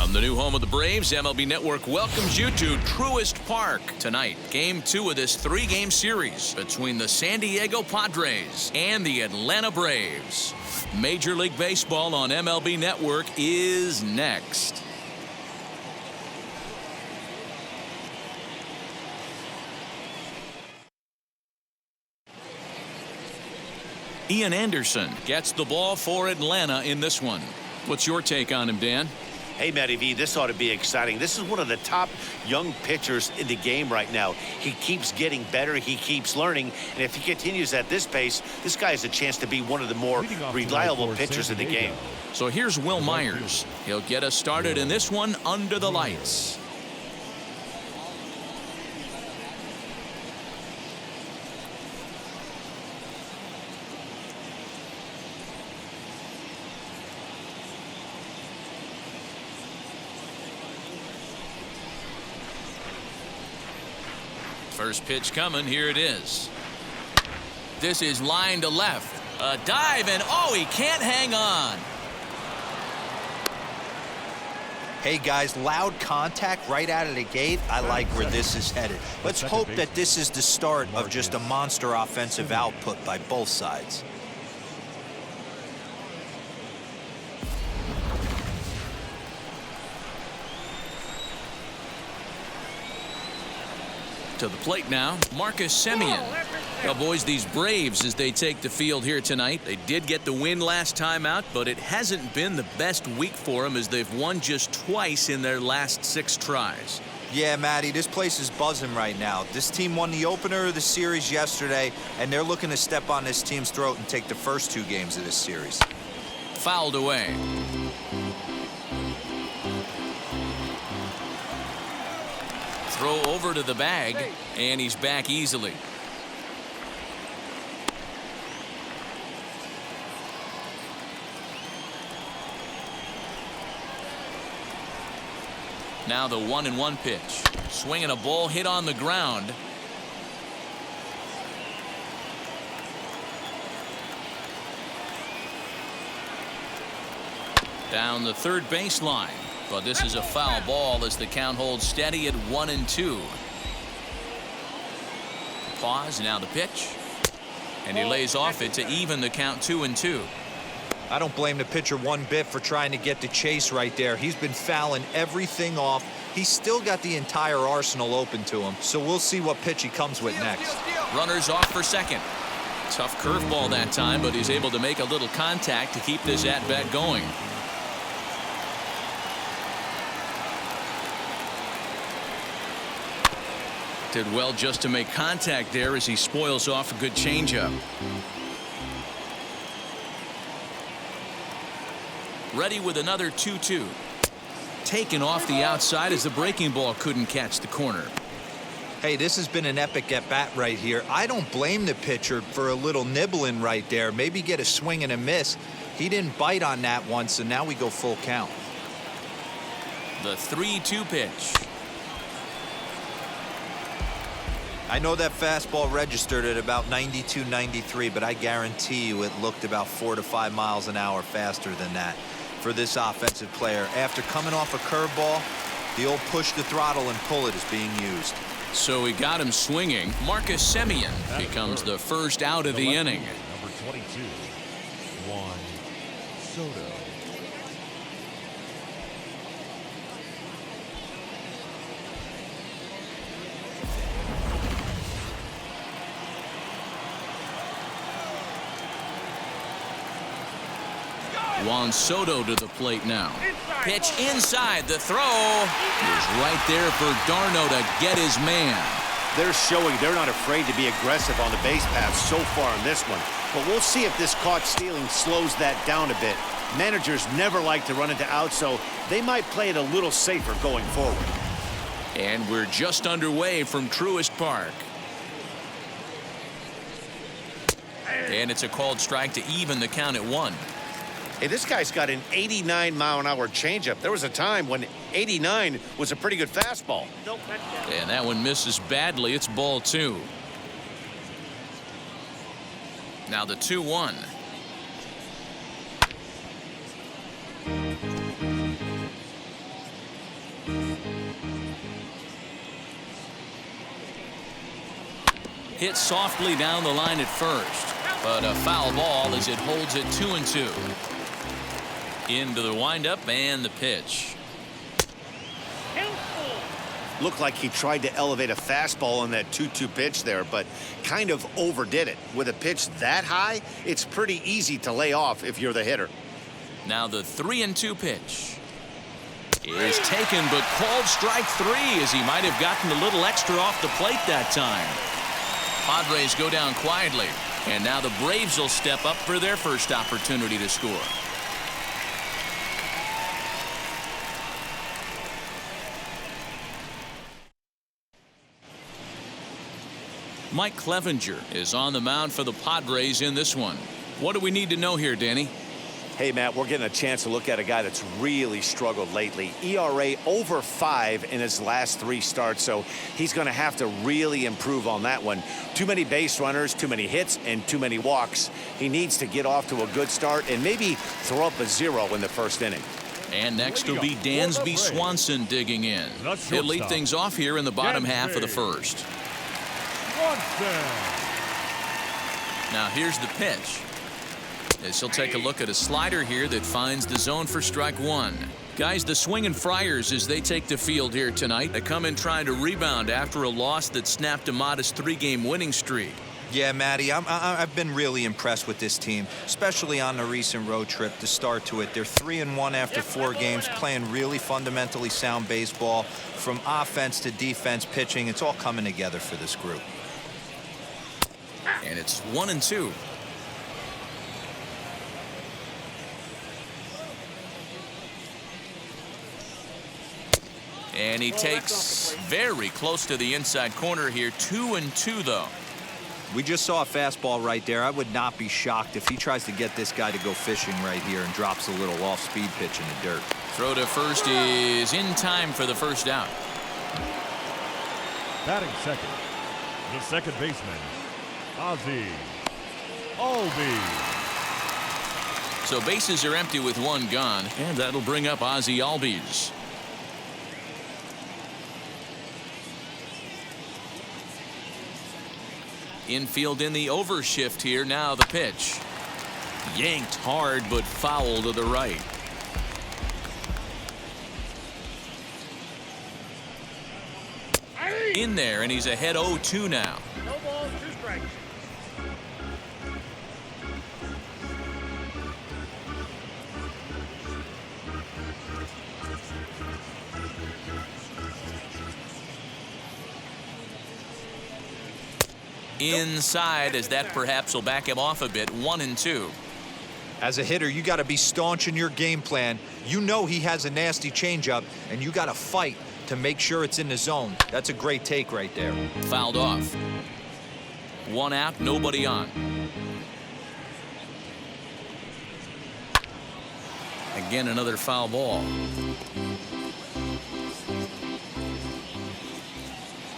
From the new home of the Braves, MLB Network welcomes you to Truist Park. Tonight, Game 2 of this 3-game series between the San Diego Padres and the Atlanta Braves. Major League Baseball on MLB Network is next. Ian Anderson gets the ball for Atlanta in this one. What's your take on him, Dan? Hey, Matty V, this ought to be exciting. This is one of the top young pitchers in the game right now. He keeps getting better. He keeps learning. And if he continues at this pace, this guy has a chance to be one of the more reliable pitchers in the game. So here's Will Myers. He'll get us started in this one under the lights. First pitch coming. Here it is. This is line to left. A dive, and oh, he can't hang on. Hey guys, loud contact right out of the gate. I like where this is headed. Let's hope that this is the start of just a monster offensive output by both sides. To the plate now, Marcus Semien. Well, boys, these Braves, as they take the field here tonight, they did get the win last time out, but it hasn't been the best week for them as they've won just twice in their last 6 tries. Yeah, Matty, this place is buzzing right now. This team won the opener of the series yesterday, and they're looking to step on this team's throat and take the first 2 games of this series. Fouled away. Throw over to the bag, and he's back easily. Now the 1-1 pitch. Swinging a ball hit on the ground. Down the third baseline. But this is a foul ball as the count holds steady at 1-2. Pause, now the pitch. And he lays off it to even the count 2-2. I don't blame the pitcher one bit for trying to get the chase right there. He's been fouling everything off. He's still got the entire arsenal open to him. So we'll see what pitch he comes with next. Runners off for second. Tough curveball that time, but he's able to make a little contact to keep this at-bat going. Did well just to make contact there as he spoils off a good changeup. Ready with another 2-2. Taken off the outside as the breaking ball couldn't catch the corner. Hey, this has been an epic at-bat right here. I don't blame the pitcher for a little nibbling right there. Maybe get a swing and a miss. He didn't bite on that one, so now we go full count. The 3-2 pitch. I know that fastball registered at about 92, 93, but I guarantee you it looked about 4 to 5 miles an hour faster than that for this offensive player. After coming off a curveball, the old push the throttle and pull it is being used. So he got him swinging. Marcus Semien becomes the first out of the inning. Number 22, Juan Soto. Juan Soto to the plate now. Pitch inside. The throw is right there for Darno to get his man. They're showing they're not afraid to be aggressive on the base path so far in this one. But we'll see if this caught stealing slows that down a bit. Managers never like to run into outs, so they might play it a little safer going forward. And we're just underway from Truist Park. And it's a called strike to even the count at 1. Hey, this guy's got an 89-mile-an-hour changeup. There was a time when 89 was a pretty good fastball. And that one misses badly. It's ball 2. Now the 2-1. Hit softly down the line at first, but a foul ball as it holds it 2-2. Into the windup and the pitch. Looked like he tried to elevate a fastball on that 2-2 pitch there, but kind of overdid it. With a pitch that high, it's pretty easy to lay off if you're the hitter. Now the 3-2 pitch is taken, but called strike 3 as he might have gotten a little extra off the plate that time. Padres go down quietly, and now the Braves will step up for their first opportunity to score. Mike Clevenger is on the mound for the Padres in this one. What do we need to know here, Danny? Hey, Matt, we're getting a chance to look at a guy that's really struggled lately. ERA over 5 in his last 3 starts, so he's going to have to really improve on that one. Too many base runners, too many hits, and too many walks. He needs to get off to a good start and maybe throw up a 0 in the first inning. And next will be Dansby Swanson digging in. He'll lead things off here in the bottom half of the first. Now here's the pitch. As he'll take a look at a slider here that finds the zone for strike 1. Guys, the Swingin' Friars, as they take the field here tonight, they come in trying to rebound after a loss that snapped a modest 3-game winning streak. Yeah, Matty, I've been really impressed with this team, especially on the recent road trip to start to it. They're 3-1 after 4 games, playing really fundamentally sound baseball. From offense to defense, pitching, it's all coming together for this group. And it's 1-2. And he takes very close to the inside corner here. 2-2 though. We just saw a fastball right there. I would not be shocked if he tries to get this guy to go fishing right here and drops a little off-speed pitch in the dirt. Throw to first is in time for the first out. Batting second, the second baseman, Ozzie Albies. So bases are empty with 1 gone, and that'll bring up Ozzie Albies. Infield in the overshift here. Now the pitch. Yanked hard, but foul to the right. In there, and he's ahead 0-2 now. No balls, 2 strikes. Inside, as that perhaps will back him off a bit. 1-2. As a hitter, you got to be staunch in your game plan. You know he has a nasty changeup, and you got to fight to make sure it's in the zone. That's a great take right there. Fouled off. 1 out, nobody on. Again, another foul ball.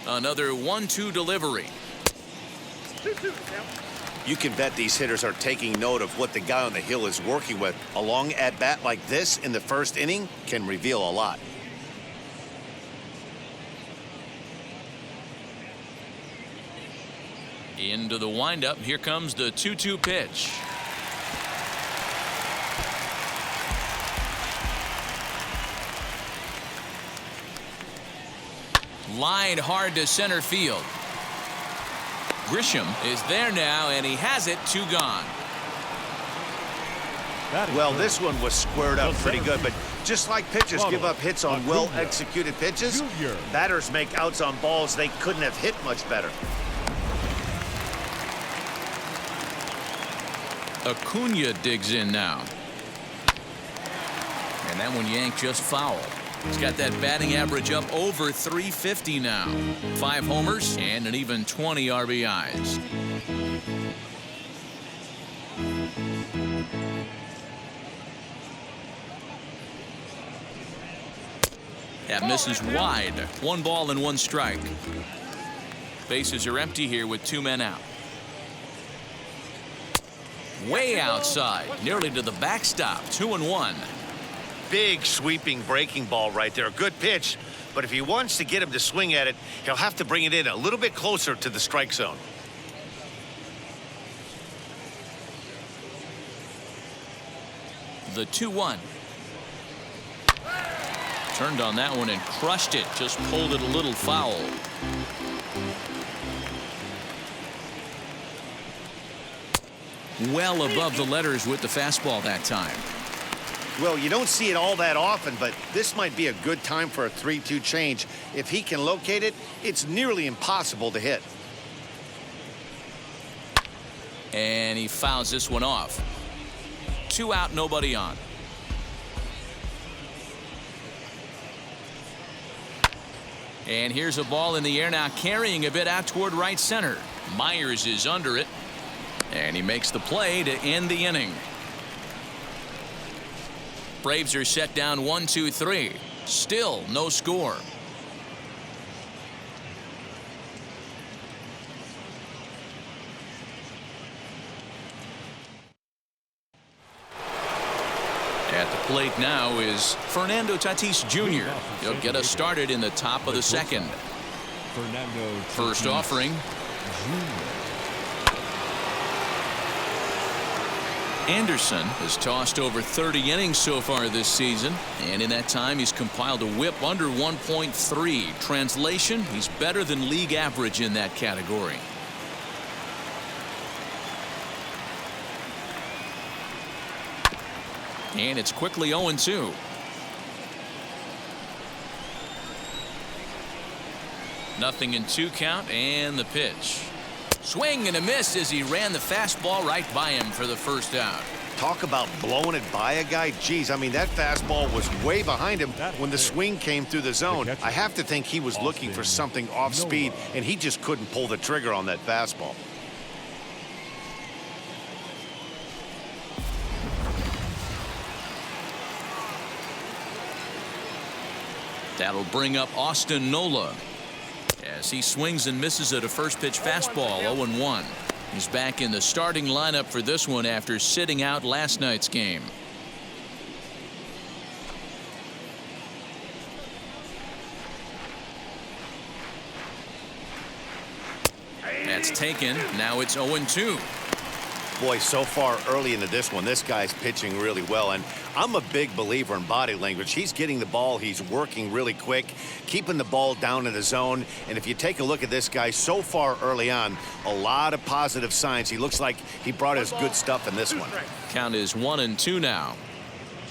Another 1-2 delivery. You can bet these hitters are taking note of what the guy on the hill is working with. A long at-bat like this in the first inning can reveal a lot. Into the windup. Here comes the 2-2 pitch. Lined hard to center field. Grisham is there now, and he has it. 2 gone. Well, this one was squared up pretty good, but just like pitchers give up hits on well-executed pitches, batters make outs on balls they couldn't have hit much better. Acuna digs in now. And that one yanked just foul. He's got that batting average up over 350 now. 5 homers and an even 20 RBIs. That misses wide. 1 ball and 1 strike. Bases are empty here with 2 men out. Way outside, nearly to the backstop. 2-1. Big sweeping breaking ball right there. Good pitch, but if he wants to get him to swing at it, he'll have to bring it in a little bit closer to the strike zone. The 2-1. Turned on that one and crushed it. Just pulled it a little foul. Well above the letters with the fastball that time. Well, you don't see it all that often, but this might be a good time for a 3-2 change. If he can locate it, it's nearly impossible to hit. And he fouls this one off. 2 out, nobody on. And here's a ball in the air now, carrying a bit out toward right center. Myers is under it. And he makes the play to end the inning. Braves are set down 1-2-3. Still no score. At the plate now is Fernando Tatis Jr. He'll get us started in the top of the second. First offering. Anderson has tossed over 30 innings so far this season, and in that time he's compiled a whip under 1.3. Translation, he's better than league average in that category. And it's quickly 0-2. Nothing in 2 count, and the pitch. Swing and a miss as he ran the fastball right by him for the first out. Talk about blowing it by a guy. Geez, I mean, that fastball was way behind him when the swing came through the zone. I have to think he was looking for something off speed, and he just couldn't pull the trigger on that fastball. That'll bring up Austin Nola as he swings and misses at a first pitch fastball. 0-1. He's back in the starting lineup for this one after sitting out last night's game. That's taken. Now it's 0-2. Boy, so far early into this one, this guy's pitching really well, and I'm a big believer in body language. He's getting the ball, he's working really quick, keeping the ball down in the zone, and if you take a look at this guy so far early on, a lot of positive signs. He looks like he brought his good stuff in this one. Count is 1-2 now.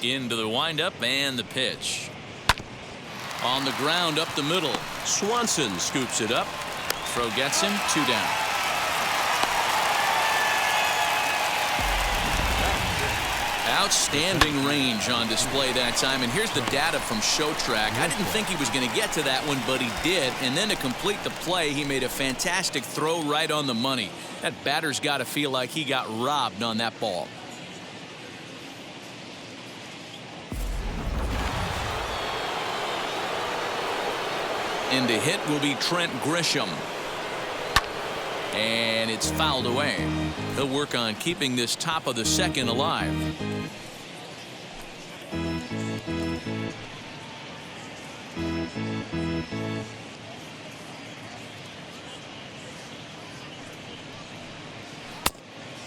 Into the windup and the pitch. On the ground up the middle. Swanson scoops it up. Throw gets him. 2 down. Outstanding range on display that time, and here's the data from ShowTrack. I didn't think he was going to get to that one, but he did, and then to complete the play, he made a fantastic throw right on the money. That batter's got to feel like he got robbed on that ball. And the hit will be Trent Grisham. And it's fouled away. He'll work on keeping this top of the second alive.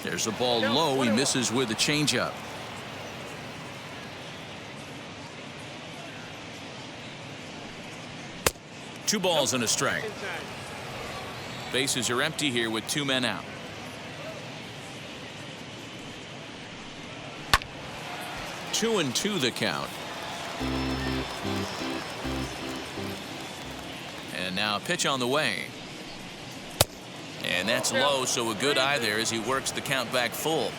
There's a ball low. He misses with a changeup. Two balls and a strike. Bases are empty here with 2 men out. Two and 2 the count. And now a pitch on the way. And that's low, so a good eye there as he works the count back full.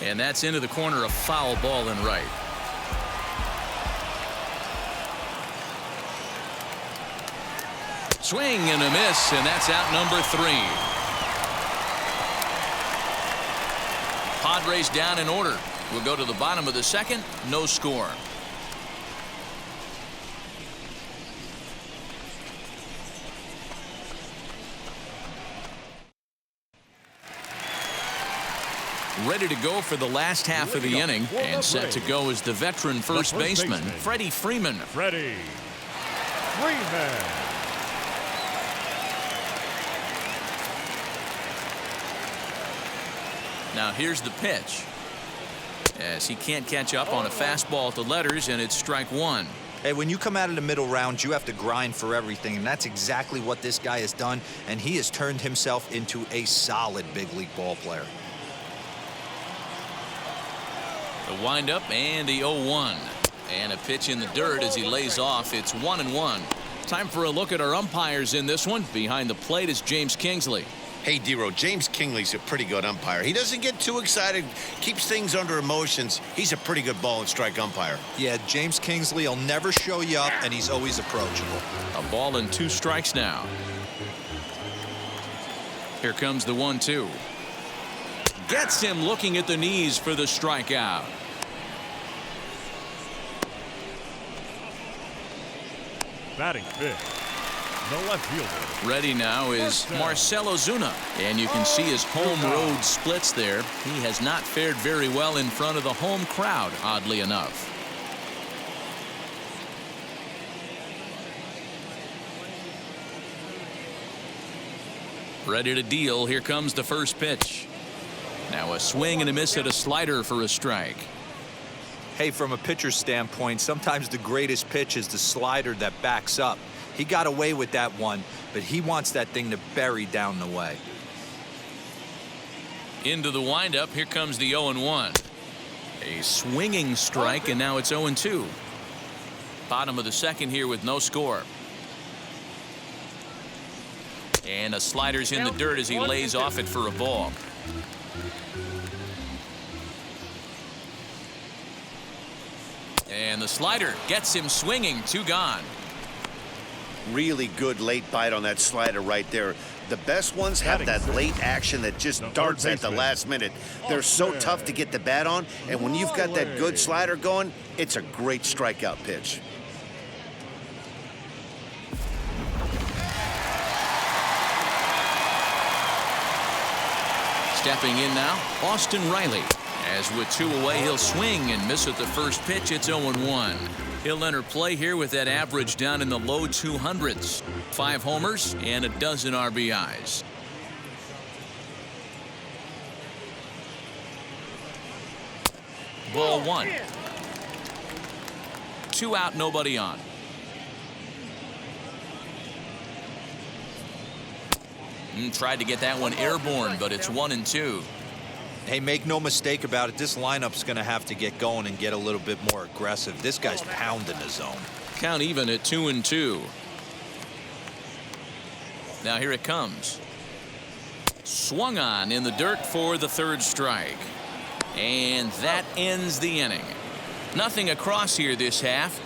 And that's into the corner, a foul ball and right. Swing and a miss, and that's out number 3. Padres down in order. We'll go to the bottom of the second. No score. Ready to go for the last half of the inning, and set to go is the veteran first baseman, Freddie Freeman. Freddie Freeman. Now here's the pitch. As he can't catch up on a fastball at the letters, and it's strike one. Hey, when you come out of the middle rounds, you have to grind for everything, and that's exactly what this guy has done, and he has turned himself into a solid big league ball player. The windup and the 0-1. And a pitch in the dirt as he lays off. It's 1-1. Time for a look at our umpires in this one. Behind the plate is James Kingsley. Hey, D-Row, James Kingley's a pretty good umpire. He doesn't get too excited, keeps things under emotions. He's a pretty good ball and strike umpire. Yeah, James Kingsley will never show you up, and he's always approachable. A ball and 2 strikes now. Here comes the 1-2. Gets him looking at the knees for the strikeout. Batting fifth, the left fielder. Ready now is Marcell Ozuna, and you can see his home road splits there. He has not fared very well in front of the home crowd, oddly enough. Ready to deal. Here comes the first pitch. Now a swing and a miss at a slider for a strike. Hey, from a pitcher's standpoint, sometimes the greatest pitch is the slider that backs up. He got away with that one, but he wants that thing to bury down the way. Into the windup. Here comes the 0-1. A swinging strike, and now it's 0-2. Bottom of the second here with no score. And a slider's in the dirt as he lays off it for a ball. And the slider gets him swinging. 2 gone. Really good late bite on that slider right there. The best ones have that late action that just darts at the last minute. They're so tough to get the bat on, and when you've got that good slider going, it's a great strikeout pitch. Stepping in now, Austin Riley. As with 2 away, he'll swing and miss at the first pitch. It's 0-1. He'll enter play here with that average down in the low 200s. 5 homers and a dozen RBIs. Ball 1. 2 out, nobody on. Tried to get that one airborne, but it's 1-2. Hey, make no mistake about it, this lineup's going to have to get going and get a little bit more aggressive. This guy's pounding the zone. Count even at 2-2. Now here it comes. Swung on in the dirt for the 3rd strike. And that ends the inning. Nothing across here this half.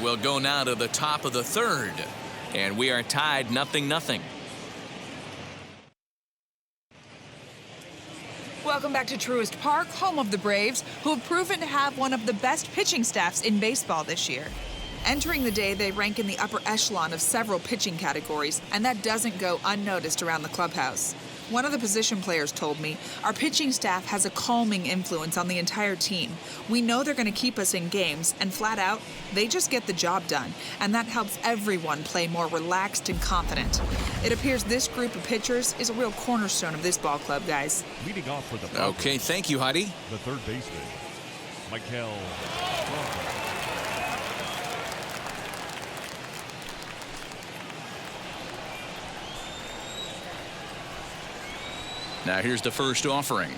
We'll go now to the top of the 3rd. And we are tied 0-0. Welcome back to Truist Park, home of the Braves, who have proven to have one of the best pitching staffs in baseball this year. Entering the day, they rank in the upper echelon of several pitching categories, and that doesn't go unnoticed around the clubhouse. One of the position players told me, our pitching staff has a calming influence on the entire team. We know they're going to keep us in games, and flat out, they just get the job done, and that helps everyone play more relaxed and confident. It appears this group of pitchers is a real cornerstone of this ball club, guys. Leading off for the Padres, Okay, thank you, Heidi. the third baseman, Michael. Now here's the first offering.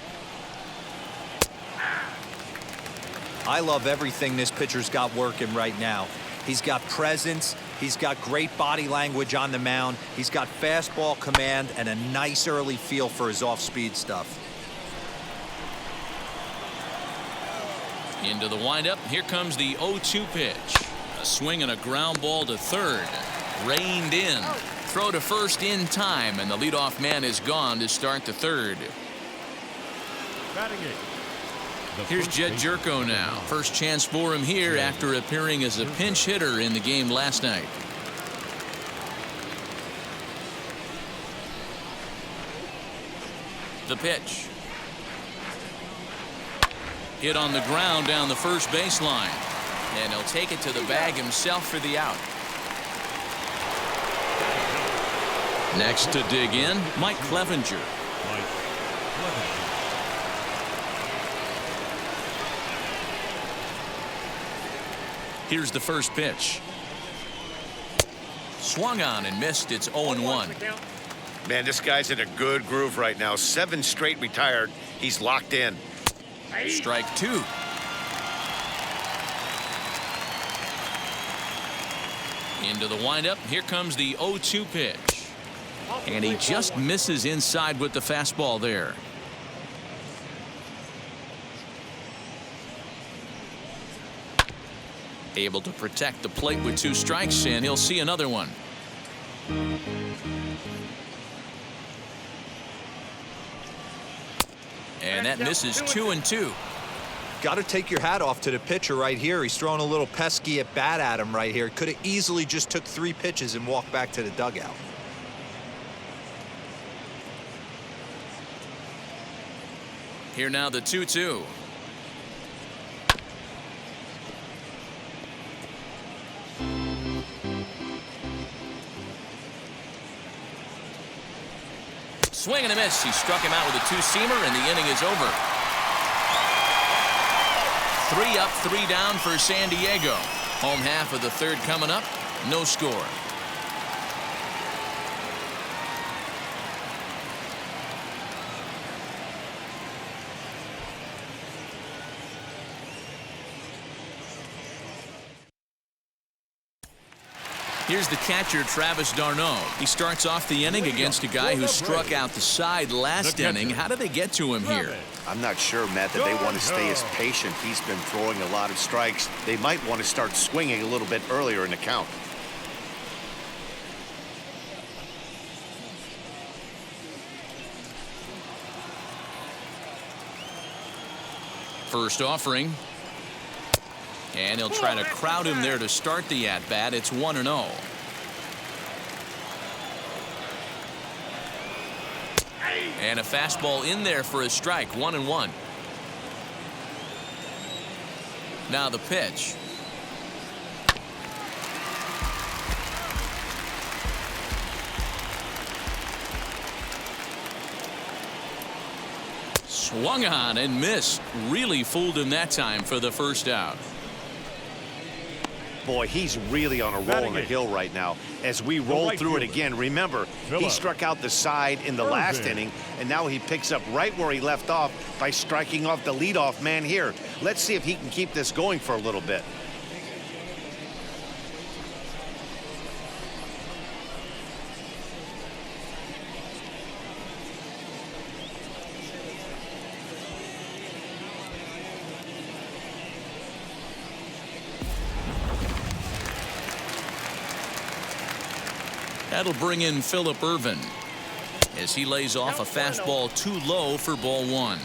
I love everything this pitcher's got working right now. He's got presence, he's got great body language on the mound, he's got fastball command and a nice early feel for his off-speed stuff. Into the windup. Here comes the 0-2 pitch. A swing and a ground ball to 3rd. Reined in. Throw to first in time, and the leadoff man is gone to start the 3rd. Batting eighth, Here's Jed Jerko now. First chance for him here after appearing as a pinch hitter in the game last night. The pitch. Hit on the ground down the first baseline. And he'll take it to the bag himself for the out. Next to dig in, Mike Clevenger. Here's the first pitch. Swung on and missed. It's 0-1. Man, this guy's in a good groove right now. 7 straight retired. He's locked in. Strike 2. Into the windup. Here comes the 0-2 pitch. And he just misses inside with the fastball there. Able to protect the plate with 2 strikes, and he'll see another one. And that misses 2-2. Got to take your hat off to the pitcher right here. He's throwing a little pesky at bat at him right here. Could have easily just took 3 pitches and walked back to the dugout. Here now the 2-2. Swing and a miss. He struck him out with a 2-seamer, and the inning is over. 3 up, 3 down for San Diego. Home half of the 3rd coming up. No score. Here's the catcher, Travis d'Arnaud. He starts off the inning against a guy who struck out the side last inning. How did they get to him here? I'm not sure, Matt, that they want to stay as patient. He's been throwing a lot of strikes. They might want to start swinging a little bit earlier in the count. First offering. And he'll try to crowd him there to start the at-bat. It's 1-0. And a fastball in there for a strike. 1-1. Now the pitch. Swung on and missed. Really fooled him that time for the first out. Boy, he's really on a roll on the hill right now. As we roll through it again, remember, he struck out the side in the last inning, and now he picks up right where he left off by striking off the leadoff man here. Let's see if he can keep this going for a little bit. That'll bring in Phillip Ervin as he lays off a fastball too low for ball 1.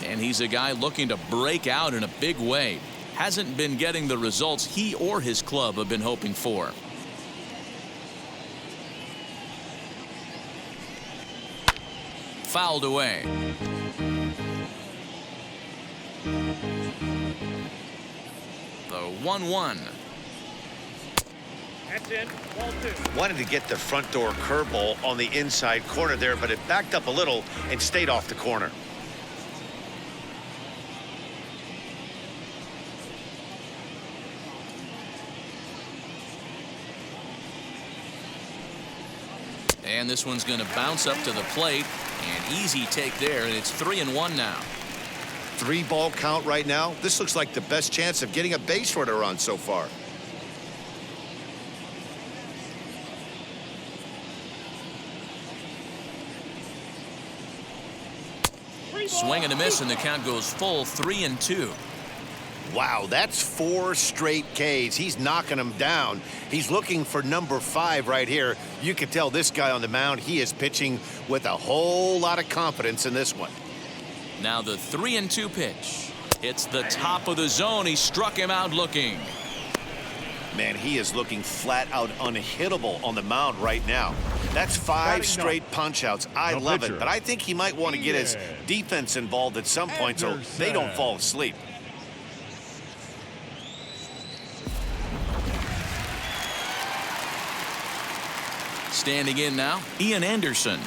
And he's a guy looking to break out in a big way. Hasn't been getting the results he or his club have been hoping for. Fouled away. The 1-1. That's in. Ball 2. Wanted to get the front door curveball on the inside corner there, but it backed up a little and stayed off the corner. And this one's going to bounce up to the plate. An easy take there, and it's 3-1 now. 3-ball count right now. This looks like the best chance of getting a base runner on so far. Swing and a miss, and the count goes full. 3-2. Wow, that's 4 straight Ks. He's knocking them down. He's looking for number 5 right here. You can tell this guy on the mound, he is pitching with a whole lot of confidence in this one. Now the 3-2 pitch. It's the top of the zone. He struck him out looking. Man, he is looking flat out unhittable on the mound right now. That's 5 straight punch outs. I love it, but I think he might want to get his defense involved at some point so they don't fall asleep. Standing in now, Ian Anderson,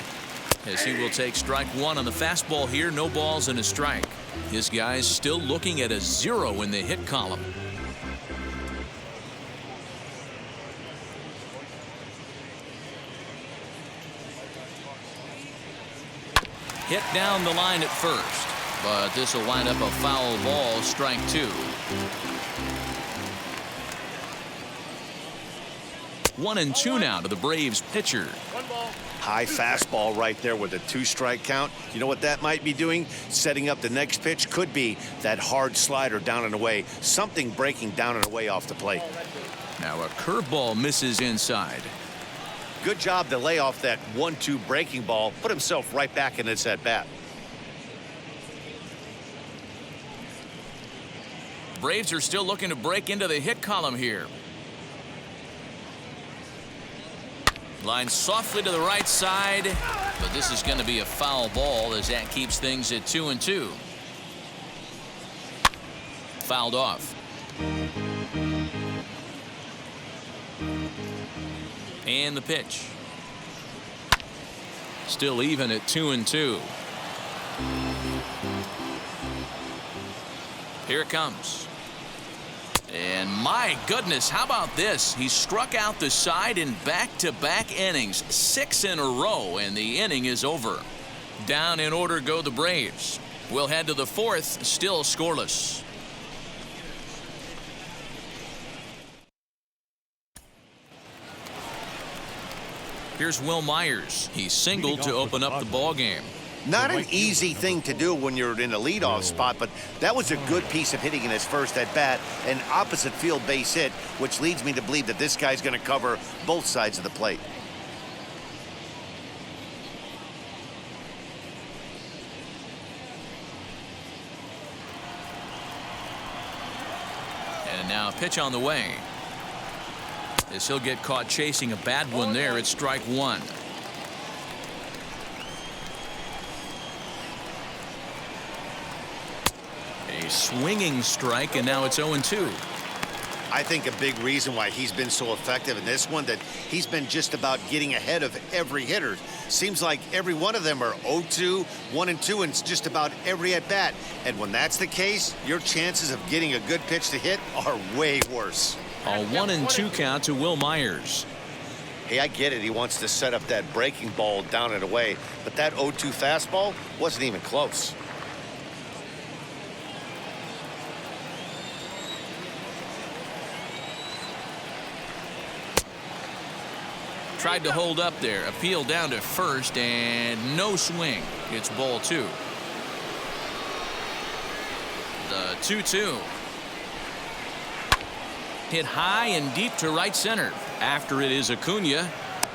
as he will take strike 1 on the fastball here. No balls and a strike. His guy's still looking at a 0 in the hit column. Hit down the line at first, but this will wind up a foul ball, strike 2. 1-2 now to the Braves pitcher. High fastball right there with a 2-strike count. You know what that might be doing? Setting up the next pitch. Could be that hard slider down and away. Something breaking down and away off the plate. Now a curveball misses inside. Good job to lay off that 1-2 breaking ball. Put himself right back in its at bat. Braves are still looking to break into the hit column here. Line softly to the right side, but this is going to be a foul ball as that keeps things at 2-2. Fouled off. And the pitch. Still even at 2-2. Here it comes. And my goodness, how about this? He struck out the side in back-to-back innings, 6 in a row, and the inning is over. Down in order go the Braves. We'll head to the 4th, still scoreless. Here's Will Myers. He singled to open up the ball game. Not an easy thing to do when you're in a leadoff spot, but that was a good piece of hitting in his first at bat, an opposite field base hit, which leads me to believe that this guy's going to cover both sides of the plate. And now a pitch on the way. As he'll get caught chasing a bad one there at strike 1. A swinging strike, and now it's 0-2. I think a big reason why he's been so effective in this one, that he's been just about getting ahead of every hitter. Seems like every one of them are 0-2, 1-2, and just about every at bat. And when that's the case, your chances of getting a good pitch to hit are way worse. A 1-2 count to Will Myers. Hey, I get it. He wants to set up that breaking ball down and away, but that 0-2 fastball wasn't even close. Tried to hold up there. Appeal down to first, and no swing. It's ball 2. The 2-2. Hit high and deep to right center. After it is Acuna.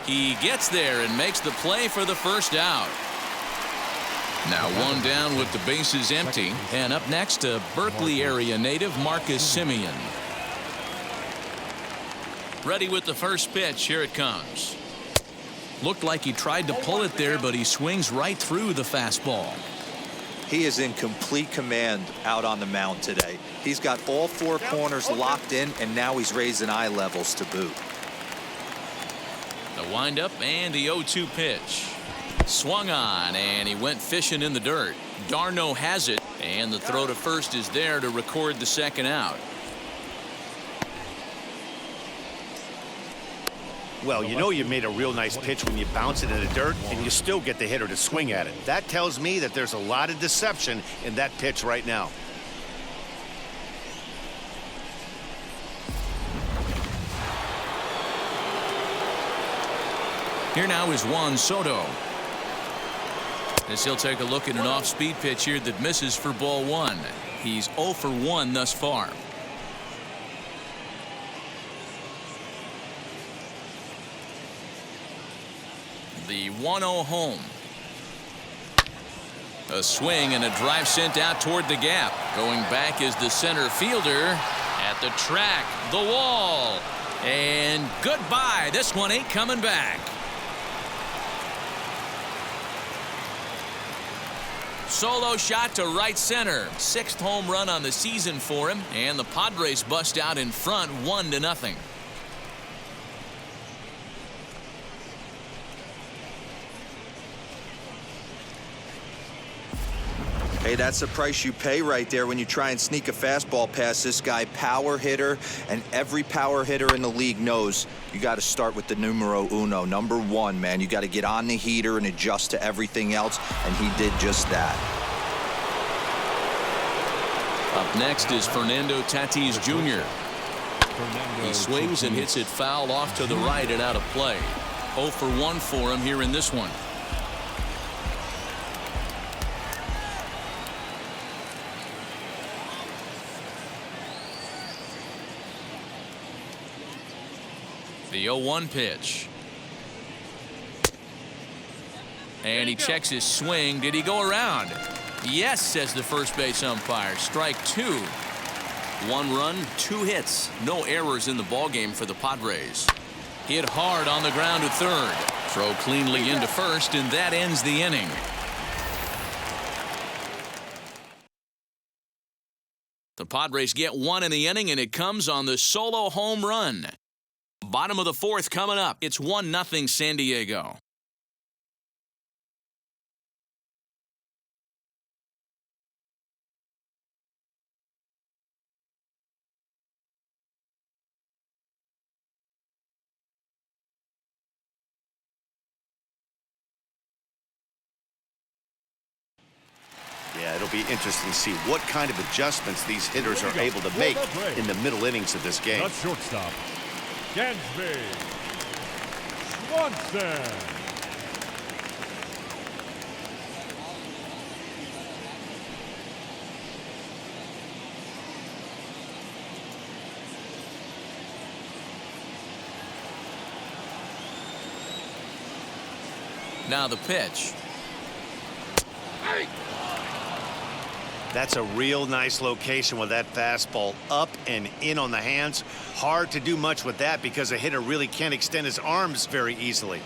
He gets there and makes the play for the first out. Now one down with the bases empty. And up next, a Berkeley area native, Marcus Semien. Ready with the first pitch. Here it comes. Looked like he tried to pull it there, but he swings right through the fastball. He is in complete command out on the mound today. He's got all 4 corners locked in, and now he's raising eye levels to boot. The windup and the 0-2 pitch. Swung on, and he went fishing in the dirt. Darno has it, and the throw to first is there to record the second out. Well, you know you made a real nice pitch when you bounce it in the dirt and you still get the hitter to swing at it. That tells me that there's a lot of deception in that pitch right now. Here now is Juan Soto. As he'll take a look at an off-speed pitch here that misses for ball 1. He's 0 for 1 thus far. The 1-0 home. A swing and a drive sent out toward the gap. Going back is the center fielder at the track, the wall, and goodbye. This one ain't coming back. Solo shot to right center. 6th home run on the season for him, and the Padres bust out in front 1-0. Hey, that's the price you pay right there when you try and sneak a fastball past this guy. Power hitter, and every power hitter in the league knows you got to start with the numero uno, number one, man. You got to get on the heater and adjust to everything else, and he did just that. Up next is Fernando Tatis Jr. He swings and hits it foul off to the right and out of play. 0 for 1 for him here in this one. The 0-1 pitch. And he checks his swing. Did he go around? Yes, says the first base umpire. Strike 2. 1 run, 2 hits. No errors in the ballgame for the Padres. Hit hard on the ground to third. Throw cleanly into first, and that ends the inning. The Padres get 1 in the inning, and it comes on the solo home run. Bottom of the 4th coming up. It's 1-0 San Diego. Yeah, it'll be interesting to see what kind of adjustments these hitters are able to make in the middle innings of this game. The shortstop, Dansby Swanson. Now the pitch. That's a real nice location with that fastball up and in on the hands. Hard to do much with that because a hitter really can't extend his arms very easily.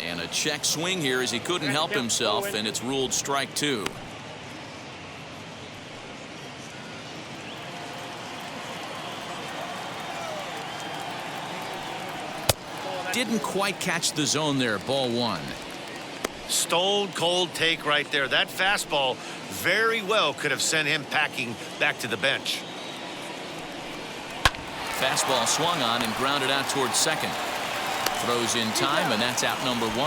And a check swing here as he couldn't help himself, and it's ruled strike 2. Didn't quite catch the zone there. Ball 1. Stone cold take right there. That fastball very well could have sent him packing back to the bench. Fastball swung on and grounded out towards second. Throws in time, and that's out number 1.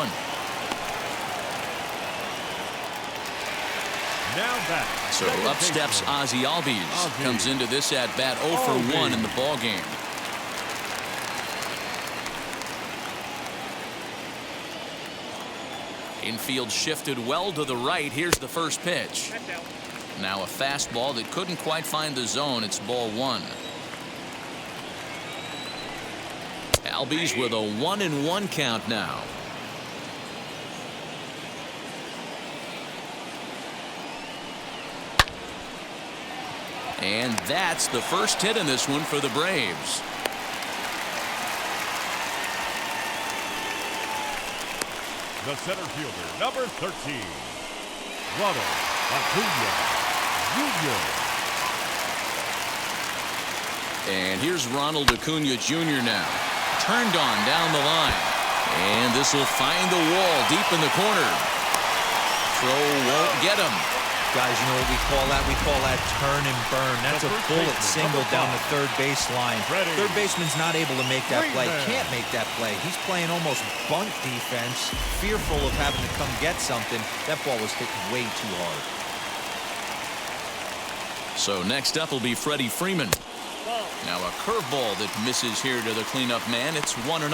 Now back. So up steps Ozzie Albies. Comes into this at bat 0 for 1 in the ball game. Infield shifted well to the right. Here's the first pitch. Now a fastball that couldn't quite find the zone. It's ball 1. Albies with a 1-1 count now. And that's the first hit in this one for the Braves. The center fielder, number 13, Ronald Acuna Jr. And here's Ronald Acuna Jr. now. Turned on down the line. And this will find the wall deep in the corner. Throw won't get him. Guys, you know what we call that? We call that turn and burn. That's a bullet single down the third baseline. Third baseman's not able to make that play. Can't make that play. He's playing almost bunt defense, fearful of having to come get something. That ball was hit way too hard. So next up will be Freddie Freeman. Now a curveball that misses here to the cleanup man. It's 1-0.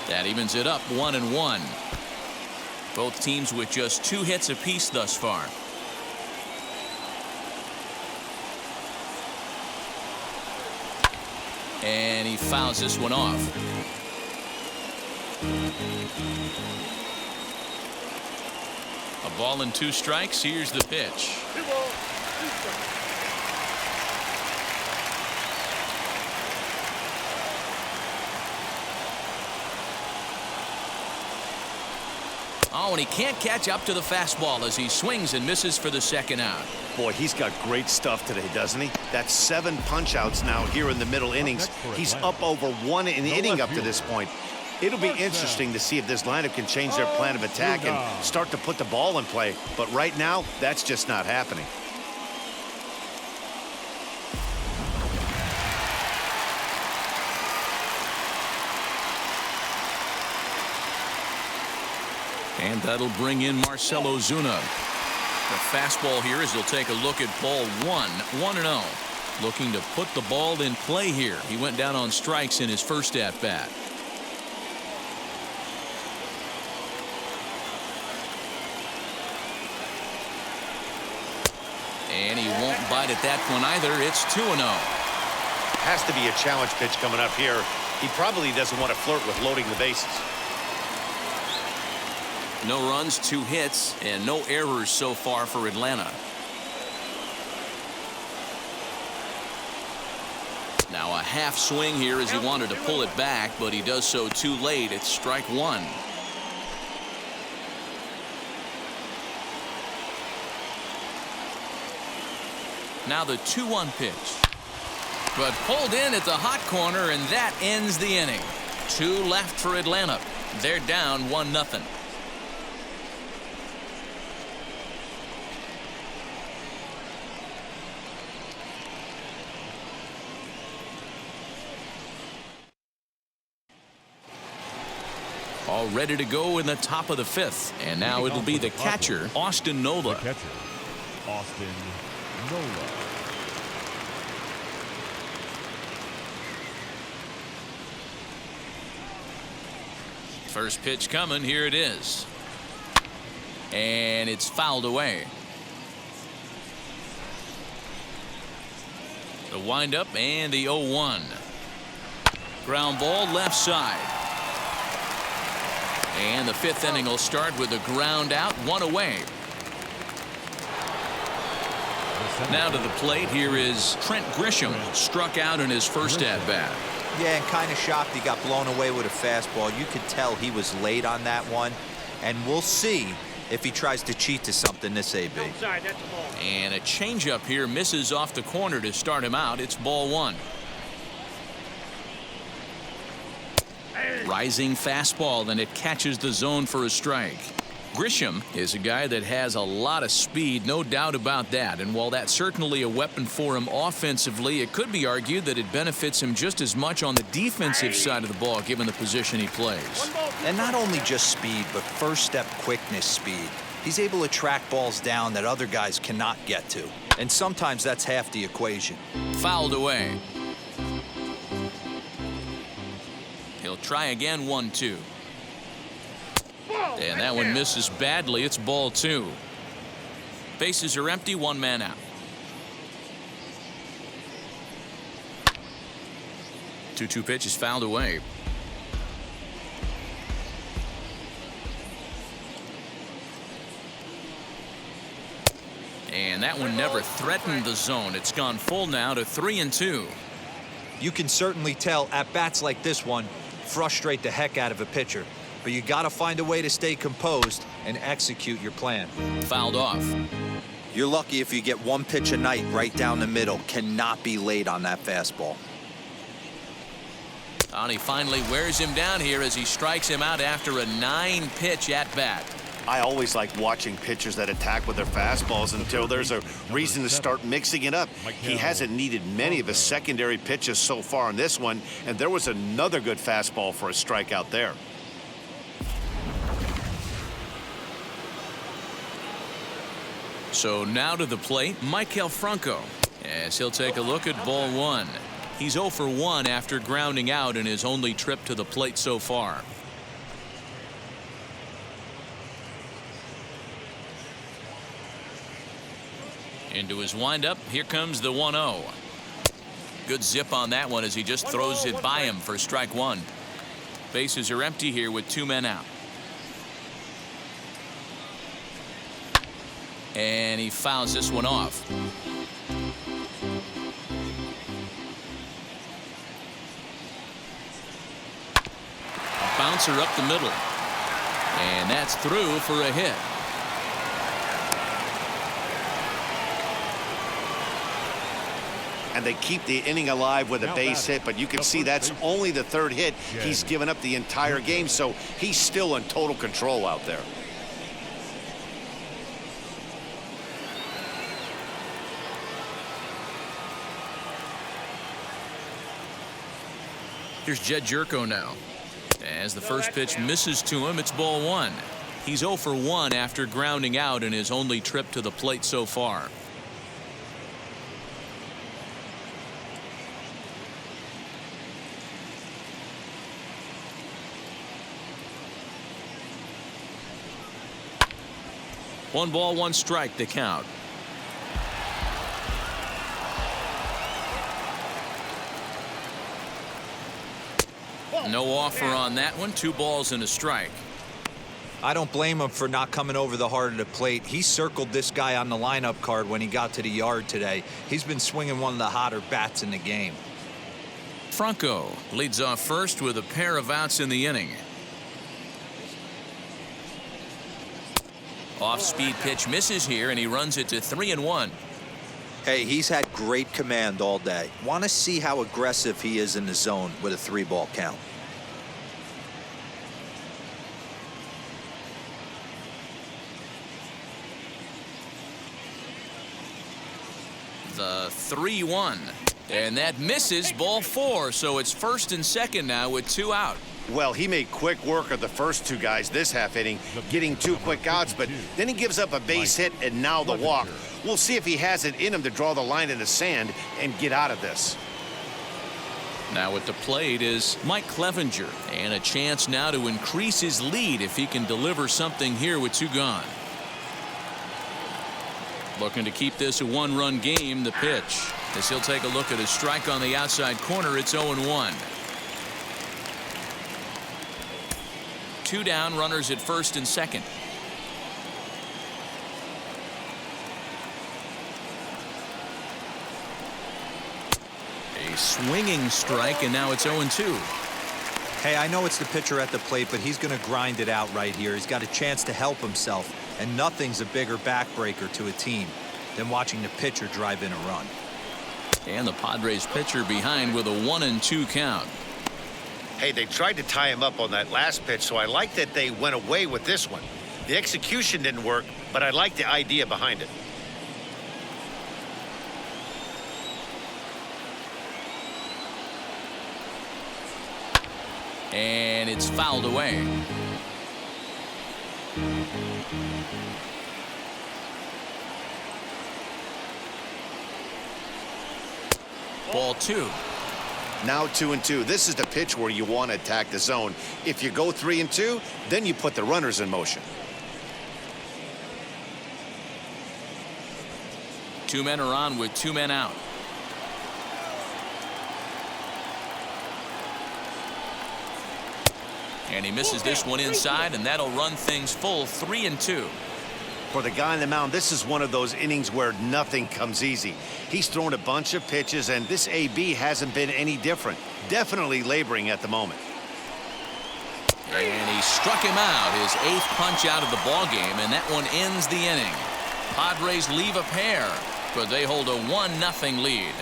That evens it up 1-1. Both teams with just 2 hits apiece thus far. And he fouls this one off. A ball and 2 strikes. Here's the pitch. Oh, and he can't catch up to the fastball as he swings and misses for the second out. Boy, he's got great stuff today, doesn't he? That's 7 punch-outs now here in the middle innings. He's up over 1 inning up to this point. It'll be interesting to see if this lineup can change their plan of attack and start to put the ball in play. But right now, that's just not happening. And that'll bring in Marcell Ozuna. The fastball here as he'll take a look at ball 1, 1-0. Looking to put the ball in play here. He went down on strikes in his first at-bat. And he won't bite at that one either. It's 2-0. Has to be a challenge pitch coming up here. He probably doesn't want to flirt with loading the bases. No runs, 2 hits, and no errors so far for Atlanta. Now a half swing here as he wanted to pull it back, but he does so too late. It's strike 1. Now the 2-1 pitch. But pulled in at the hot corner, and that ends the inning. 2 left for Atlanta. They're down 1-0. All ready to go in the top of the 5th. And now it'll be the catcher, Austin Nola. The catcher, Austin Nola. First pitch coming. Here it is. And it's fouled away. The windup and the 0-1. Ground ball left side. And the 5th inning will start with a ground out, 1 away. Now to the plate, here is Trent Grisham, struck out in his first at-bat. Yeah, and kind of shocked he got blown away with a fastball. You could tell he was late on that one, and we'll see if he tries to cheat to something this AB. And a changeup here misses off the corner to start him out. It's ball 1. Rising fastball, and it catches the zone for a strike. Grisham is a guy that has a lot of speed, no doubt about that. And while that's certainly a weapon for him offensively, it could be argued that it benefits him just as much on the defensive side of the ball, given the position he plays. And not only just speed, but first step quickness speed. He's able to track balls down that other guys cannot get to. And sometimes that's half the equation. Fouled away. He'll try again, 1-2. And that one misses badly. It's ball 2. Bases are empty, 1 man out. 2-2 pitch is fouled away. And that one never threatened the zone. It's gone full now to 3-2. You can certainly tell at bats like this one frustrate the heck out of a pitcher. But you got to find a way to stay composed and execute your plan. Fouled off. You're lucky if you get 1 pitch a night right down the middle. Cannot be late on that fastball. And he finally wears him down here as he strikes him out after a 9-pitch at bat. I always like watching pitchers that attack with their fastballs until there's a reason to start mixing it up. He hasn't needed many of his secondary pitches so far in this one, and there was another good fastball for a strikeout there. So now to the plate, Maikel Franco, as he'll take a look at ball 1. He's 0 for 1 after grounding out in his only trip to the plate so far. Into his windup, here comes the 1-0. Good zip on that one as he just throws it by him for strike 1. Bases are empty here with 2 men out. And he fouls this one off. A bouncer up the middle. And that's through for a hit. And they keep the inning alive with a base hit, but you can see that's only the third hit he's given up the entire game, so he's still in total control out there. Here's Jed Jerko now. As the first pitch misses to him, it's ball one. He's 0 for 1 after grounding out in his only trip to the plate so far. One ball, one strike, the count. No offer on that one. 2 balls and a strike. I don't blame him for not coming over the heart of the plate. He circled this guy on the lineup card when he got to the yard today. He's been swinging one of the hotter bats in the game. Franco leads off first with a pair of outs in the inning. Off-speed pitch misses here, and he runs it to 3-1. Hey, he's had great command all day. Want to see how aggressive he is in the zone with a 3-ball count. The 3-1. And that misses, ball 4, so it's first and second now with 2 out. Well, he made quick work of the first 2 guys this half inning, getting 2 quick outs, but then he gives up a base hit and now the walk. We'll see if he has it in him to draw the line in the sand and get out of this. Now at the plate is Mike Clevenger, and a chance now to increase his lead if he can deliver something here with 2 gone. Looking to keep this a 1-run game. The pitch, as he'll take a look at his strike on the outside corner. It's 0-1. 2 down, runners at first and second. A swinging strike, and now it's 0-2. Hey, I know it's the pitcher at the plate, but he's going to grind it out right here. He's got a chance to help himself, and nothing's a bigger backbreaker to a team than watching the pitcher drive in a run. And the Padres pitcher behind with a 1-2 count. Hey, they tried to tie him up on that last pitch, so I like that they went away with this one. The execution didn't work, but I like the idea behind it. And it's fouled away. Ball 2. Now 2-2. This is the pitch where you want to attack the zone. If you go 3-2, then you put the runners in motion. 2 men are on with 2 men out. And he misses this one inside, and that'll run things full 3-2. For the guy on the mound, this is one of those innings where nothing comes easy. He's thrown a bunch of pitches, and this AB hasn't been any different. Definitely laboring at the moment. And he struck him out, his 8th punch out of the ball game, and that one ends the inning. Padres leave a pair, but they hold a 1-0 lead.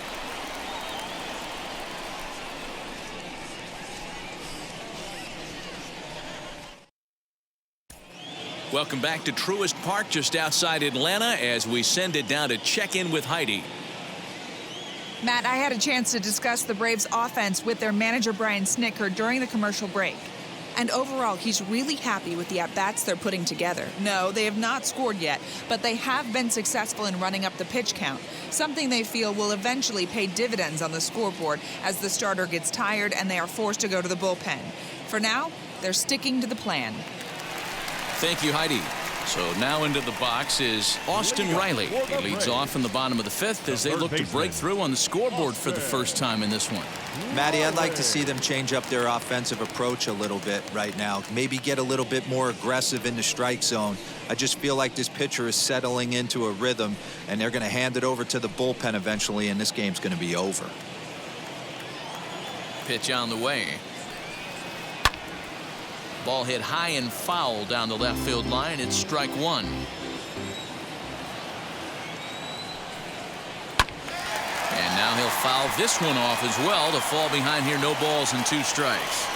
Welcome back to Truist Park just outside Atlanta as we send it down to check in with Heidi. Matt, I had a chance to discuss the Braves offense with their manager Brian Snitker during the commercial break. And overall, he's really happy with the at-bats they're putting together. No, they have not scored yet, but they have been successful in running up the pitch count, something they feel will eventually pay dividends on the scoreboard as the starter gets tired and they are forced to go to the bullpen. For now, they're sticking to the plan. Thank you, Heidi. So now into the box is Austin Riley. He leads off in the bottom of the 5th as they look to break through on the scoreboard for the first time in this one. Matty, I'd like to see them change up their offensive approach a little bit right now. Maybe get a little bit more aggressive in the strike zone. I just feel like this pitcher is settling into a rhythm, and they're going to hand it over to the bullpen eventually, and this game's going to be over. Pitch on the way. Ball hit high and foul down the left field line. It's strike one. And now he'll foul this one off as well to fall behind here. No balls and 2 strikes.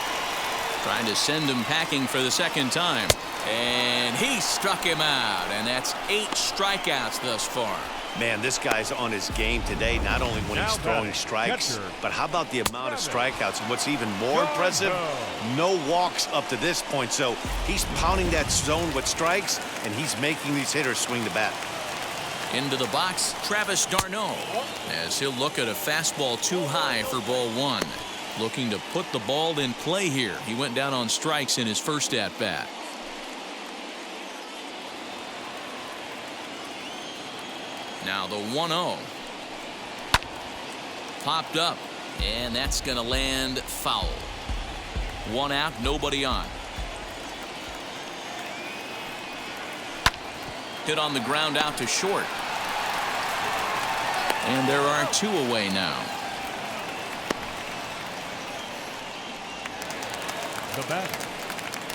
Trying to send him packing for the second time. And he struck him out. And that's 8 strikeouts thus far. Man, this guy's on his game today, not only when he's throwing strikes, but how about the amount of strikeouts? And what's even more impressive, no walks up to this point. So he's pounding that zone with strikes, and he's making these hitters swing the bat. Into the box, Travis d'Arnaud, as he'll look at a fastball too high for ball 1. Looking to put the ball in play here. He went down on strikes in his first at-bat. Now the 1-0. Popped up, and that's going to land foul. 1 out, nobody on. Hit on the ground out to short. And there are 2 away now.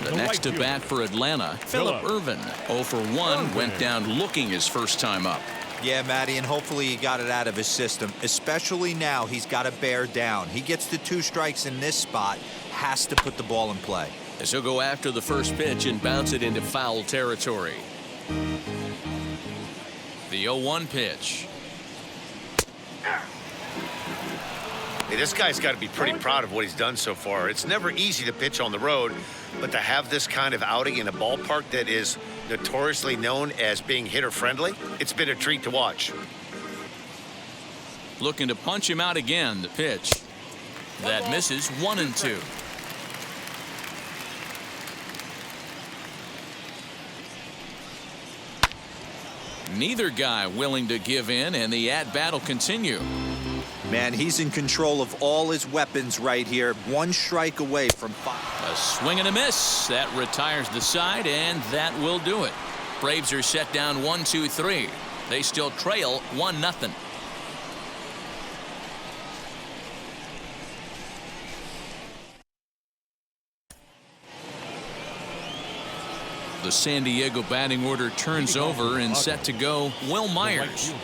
The next to bat for Atlanta, Phillip Ervin. 0 for 1, went down looking his first time up. Yeah, Matty, and hopefully he got it out of his system, especially now he's got to bear down. He gets the 2 strikes in this spot, has to put the ball in play. As he'll go after the first pitch and bounce it into foul territory. The 0-1 pitch. Hey, this guy's got to be pretty proud of what he's done so far. It's never easy to pitch on the road, but to have this kind of outing in a ballpark that is notoriously known as being hitter-friendly, it's been a treat to watch. Looking to punch him out again. The pitch. That misses. 1-2. Neither guy willing to give in, and the at-bat will continue. Man, he's in control of all his weapons right here. 1 strike away from 5. A swing and a miss. That retires the side, and that will do it. Braves are set down 1-2-3. They still trail 1-0. The San Diego batting order turns over and set to go. Will Myers.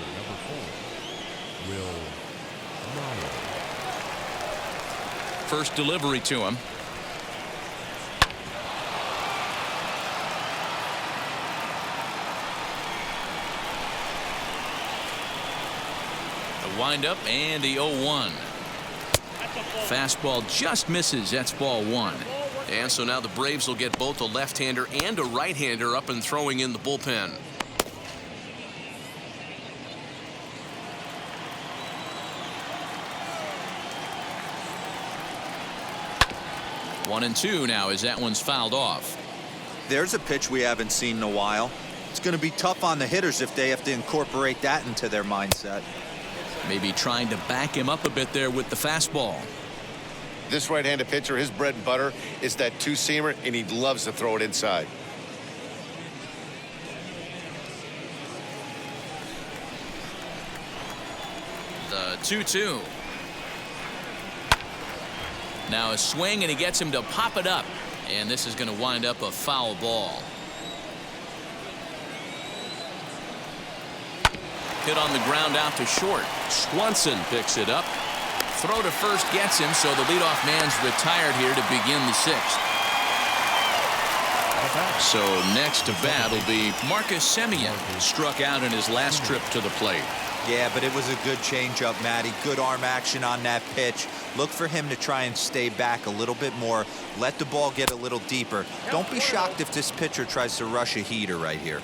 First delivery to him. The windup and the 0-1. Fastball just misses. That's ball 1. And so now the Braves will get both a left-hander and a right-hander up and throwing in the bullpen. One and 2 now as that one's fouled off. There's a pitch we haven't seen in a while. It's going to be tough on the hitters if they have to incorporate that into their mindset. Maybe trying to back him up a bit there with the fastball. This right-handed pitcher, his bread and butter is that 2-seamer, and he loves to throw it inside. The 2-2. Now a swing, and he gets him to pop it up. And this is going to wind up a foul ball. Hit on the ground out to short. Swanson picks it up. Throw to first gets him, so the leadoff man's retired here to begin the 6th. So next to bat will be Marcus Semien, struck out in his last trip to the plate. Yeah, but it was a good changeup, Matty. Good arm action on that pitch. Look for him to try and stay back a little bit more. Let the ball get a little deeper. Don't be shocked if this pitcher tries to rush a heater right here.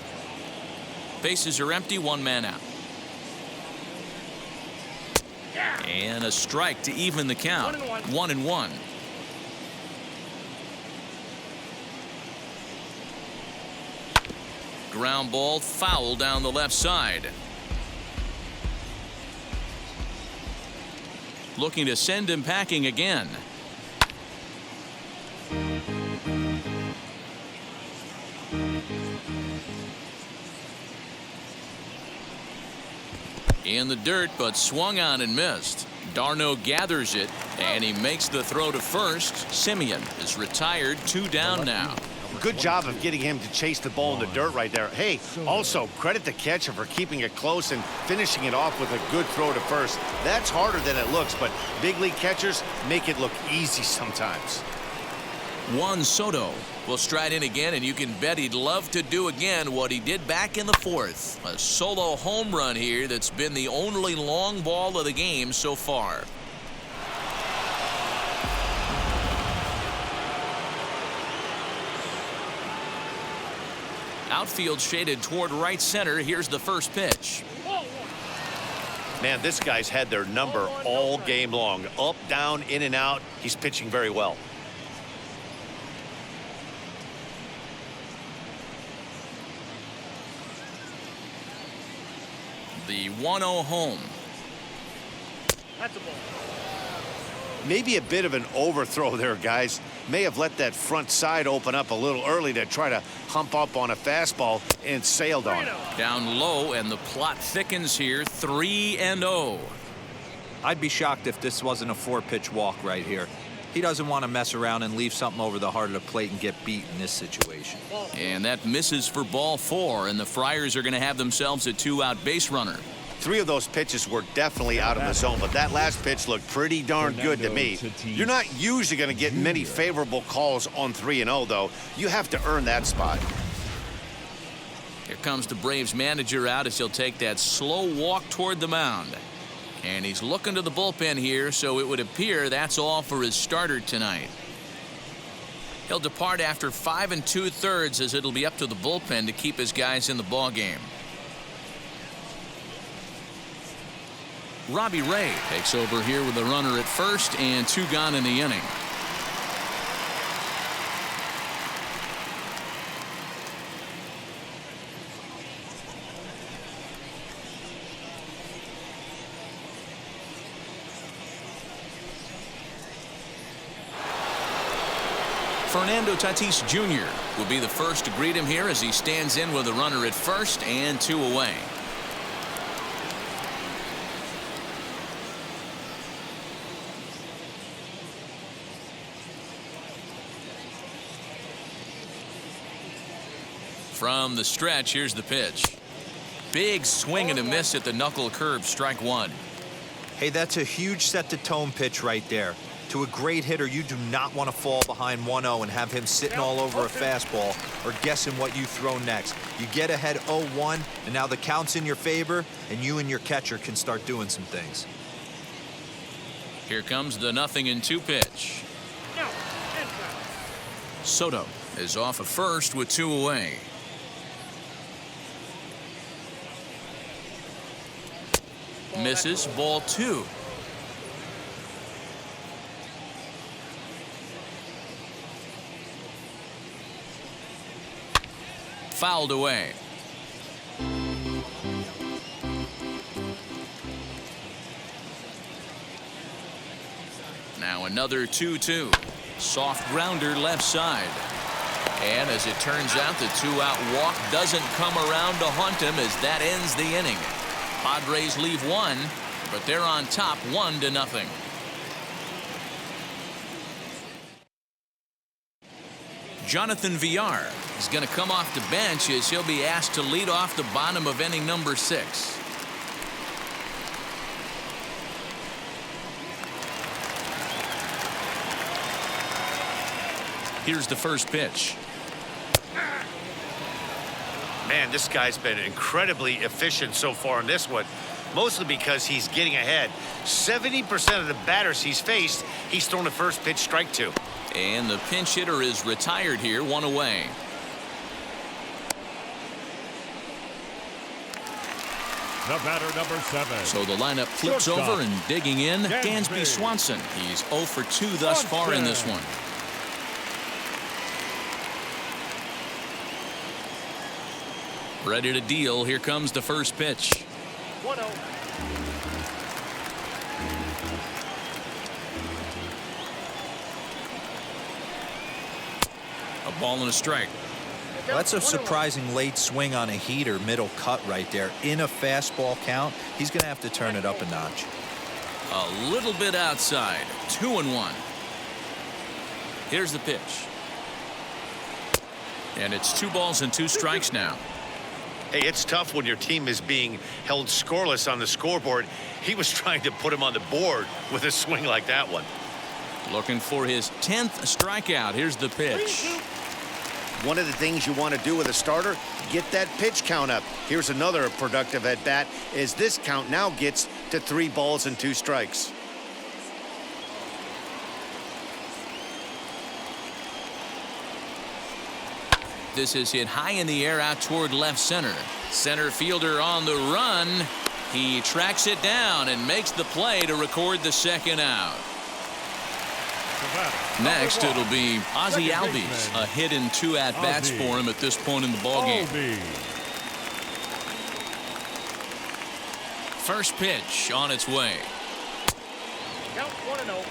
Bases are empty, 1 man out. And a strike to even the count. 1-1. Ground ball foul down the left side. Looking to send him packing again. In the dirt, but swung on and missed. Darno gathers it, and he makes the throw to first. Simeon is retired, 2 down now. Good job of getting him to chase the ball in the dirt right there. Hey, also credit the catcher for keeping it close and finishing it off with a good throw to first. That's harder than it looks, but big league catchers make it look easy sometimes. Juan Soto will stride in again, and you can bet he'd love to do again what he did back in the 4th. A solo home run here that's been the only long ball of the game so far. Outfield shaded toward right center. Here's the first pitch. Man, this guy's had their number all game long. Up, down, in and out. He's pitching very well. The 1-0 home. That's a ball. Maybe a bit of an overthrow there, guys. May have let that front side open up a little early to try to hump up on a fastball and sailed on it. Down low, and the plot thickens here. 3-0. I'd be shocked if this wasn't a 4-pitch walk right here. He doesn't want to mess around and leave something over the heart of the plate and get beat in this situation. And that misses for ball 4, and the Friars are going to have themselves a 2-out base runner. 3 of those pitches were definitely out of the zone, but that last pitch looked pretty darn good to me. You're not usually going to get many favorable calls on 3-0, though. You have to earn that spot. Here comes the Braves manager out as he'll take that slow walk toward the mound. And he's looking to the bullpen here, so it would appear that's all for his starter tonight. He'll depart after 5 2/3 as it'll be up to the bullpen to keep his guys in the ballgame. Robbie Ray takes over here with a runner at first and 2 gone in the inning. Fernando Tatis Jr. will be the first to greet him here as he stands in with a runner at first and 2 away. From the stretch, here's the pitch. Big swing and a miss at the knuckle curve, strike 1. Hey, that's a huge set-the-tone pitch right there. To a great hitter, you do not want to fall behind 1-0 and have him sitting all over a fastball or guessing what you throw next. You get ahead 0-1, and now the count's in your favor, and you and your catcher can start doing some things. Here comes the 0-2 pitch. Soto is off at first with 2 away. Misses, ball 2. Fouled away. Now another 2-2. Soft grounder left side. And as it turns out, the 2-out walk doesn't come around to haunt him as that ends the inning. Padres leave 1, but they're on top 1-0. Jonathan Villar is going to come off the bench as he'll be asked to lead off the bottom of inning number 6. Here's the first pitch. Man, this guy's been incredibly efficient so far in this one, mostly because he's getting ahead. 70% of the batters he's faced, he's thrown the first pitch, strike 2. And the pinch hitter is retired here, 1 away. The batter, number 7. So the lineup flips over, and digging in, Dansby Swanson. He's 0 for 2 thus far in this one. Ready to deal. Here comes the first pitch. 1-0. A ball and a strike. That's a surprising late swing on a heater, middle cut right there. In a fastball count, he's going to have to turn it up a notch. A little bit outside. 2-1. Here's the pitch. And it's 2 balls and 2 strikes now. Hey, it's tough when your team is being held scoreless on the scoreboard. He was trying to put him on the board with a swing like that one. Looking for his 10th strikeout. Here's the pitch. One of the things you want to do with a starter, get that pitch count up. Here's another productive at bat as this count now gets to 3 balls and 2 strikes. This is hit high in the air out toward left center. Center fielder on the run. He tracks it down and makes the play to record the 2nd out. Next, it'll be Ozzie Albies. A hit and 2 at-bats for him at this point in the ballgame. First pitch on its way. Count 1-0.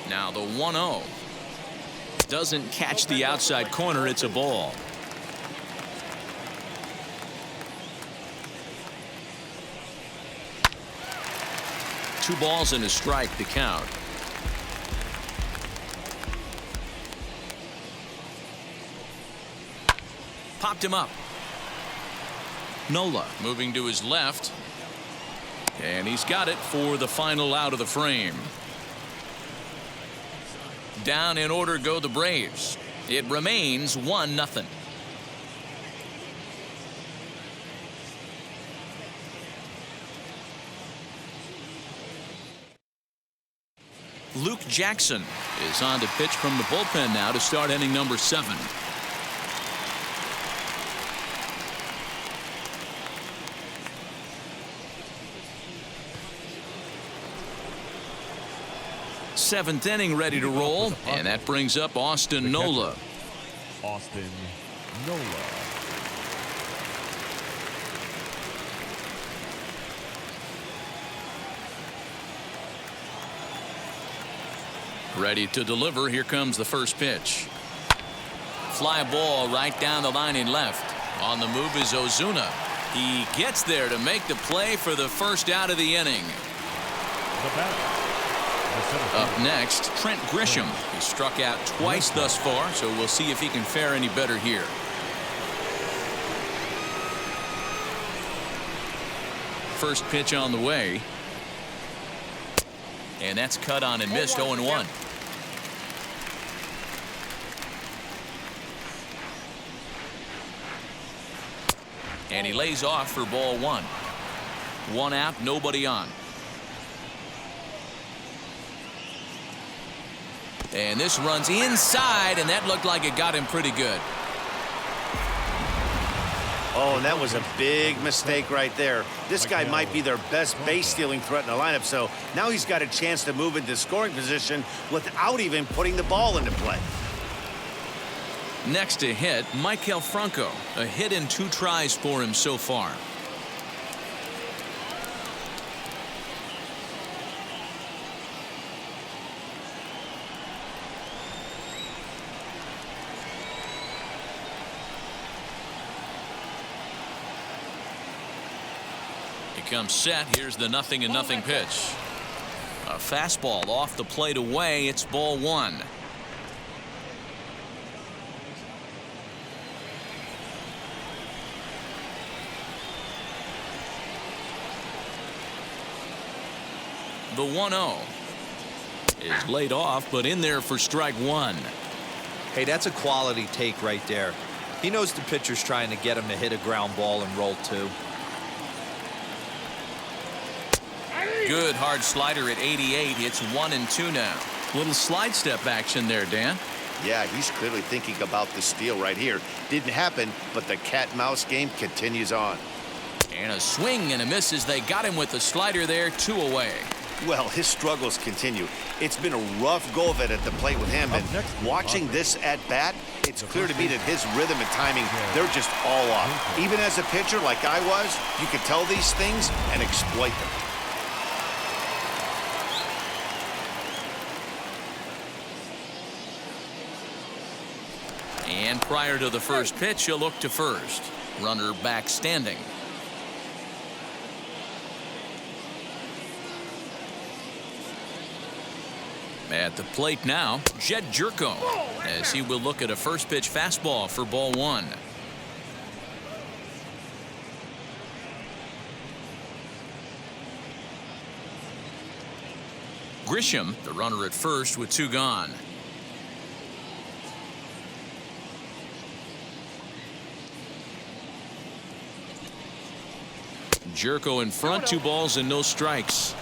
Now the 1-0. Doesn't catch the outside corner. It's a ball. Two balls and a strike to count. Popped him up. Nola moving to his left. And he's got it for the final out of the frame. Down in order go the Braves. It remains 1-0. Luke Jackson is on to pitch from the bullpen now to start inning number 7. Seventh inning ready to roll, and that brings up Austin Nola. Austin Nola. Ready to deliver. Here comes the first pitch. Fly ball right down the line in left. On the move is Ozuna. He gets there to make the play for the first out of the inning. Up next, Trent Grisham. He struck out twice thus far, so we'll see if he can fare any better here. First pitch on the way. And that's cut on and missed. 0-1. And he lays off for ball 1. 1 out, nobody on. And this runs inside, and that looked like it got him pretty good. Oh, and that was a big mistake right there. This guy might be their best base-stealing threat in the lineup, so now he's got a chance to move into scoring position without even putting the ball into play. Next to hit, Maikel Franco. A hit and 2 tries for him so far. Comes set. Here's the 0-0 pitch. A fastball off the plate away. It's ball 1. The 1-0 is laid off, but in there for strike 1. Hey, that's a quality take right there. He knows the pitcher's trying to get him to hit a ground ball and roll 2. Good hard slider at 88. It's 1-2 now. Little slide step action there, Dan. Yeah, he's clearly thinking about the steal right here. Didn't happen, but the cat-mouse game continues on. And a swing and a miss as they got him with the slider there. 2 away. Well, his struggles continue. It's been a rough go of it at the plate with him, and watching this at-bat, it's clear to me that his rhythm and timing, they're just all off. Even as a pitcher like I was, you could tell these things and exploit them. And prior to the first pitch, he'll look to first. Runner back standing. At the plate now, Jed Jerko, as he will look at a first pitch fastball for ball one. Grisham, the runner at first with two gone. Jerko in front, 2 balls and no strikes.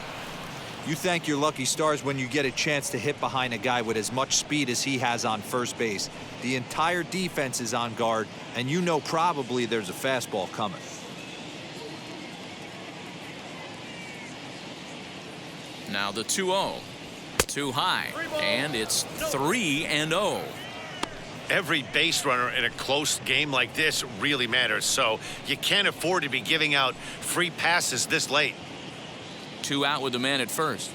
You thank your lucky stars when you get a chance to hit behind a guy with as much speed as he has on first base. The entire defense is on guard, and you know probably there's a fastball coming. Now the 2-0. Too high, and it's 3-0. Every base runner in a close game like this really matters, so you can't afford to be giving out free passes this late. 2 out with the man at first.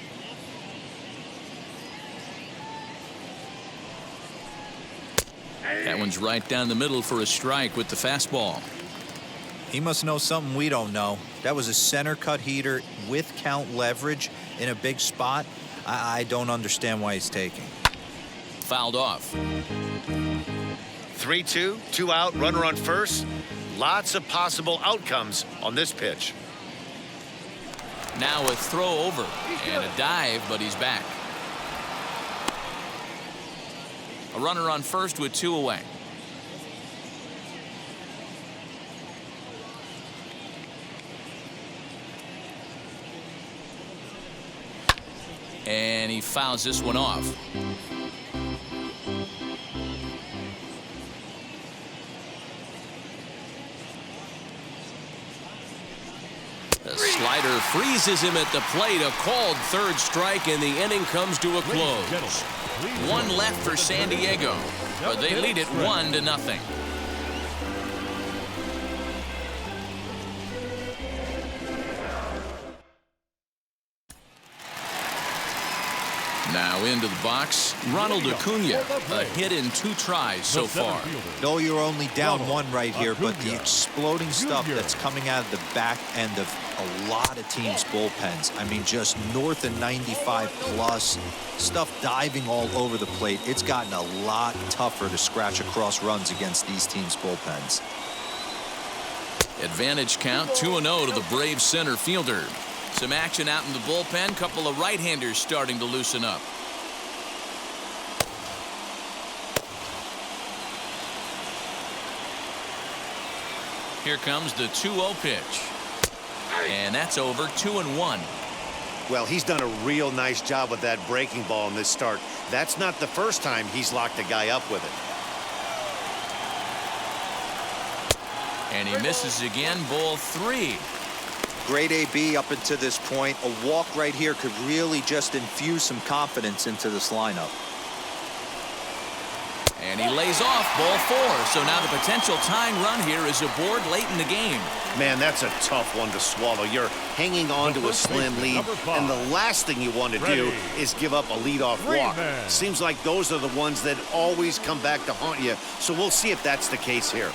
That one's right down the middle for a strike with the fastball. He must know something we don't know. That was a center cut heater with count leverage in a big spot. I don't understand why he's taking. Fouled off. 3-2, 2 out, runner on first. Lots of possible outcomes on this pitch. Now a throw over and a dive, but he's back. A runner on first with 2 away. And he fouls this one off. The slider freezes him at the plate. A called third strike, and the inning comes to a close. 1 left for San Diego, but they lead it 1-0. Now into the box, Ronald Acuna, a hit in 2 tries so far. No, you're only down 1 right here, but the exploding stuff that's coming out of the back end of a lot of teams' bullpens. I mean, just north of 95 plus, stuff diving all over the plate. It's gotten a lot tougher to scratch across runs against these teams' bullpens. Advantage count, 2-0 to the Braves center fielder. Some action out in the bullpen. Couple of right-handers starting to loosen up. Here comes the 2-0 pitch. And that's over, 2-1. Well, he's done a real nice job with that breaking ball in this start. That's not the first time he's locked a guy up with it. And he misses again, ball 3. Great AB up until this point. A walk right here could really just infuse some confidence into this lineup. And he lays off, ball 4. So now the potential tying run here is aboard late in the game. Man, that's a tough one to swallow. You're hanging on to a slim lead, and the last thing you want to do is give up a leadoff walk. Seems like those are the ones that always come back to haunt you, so we'll see if that's the case here.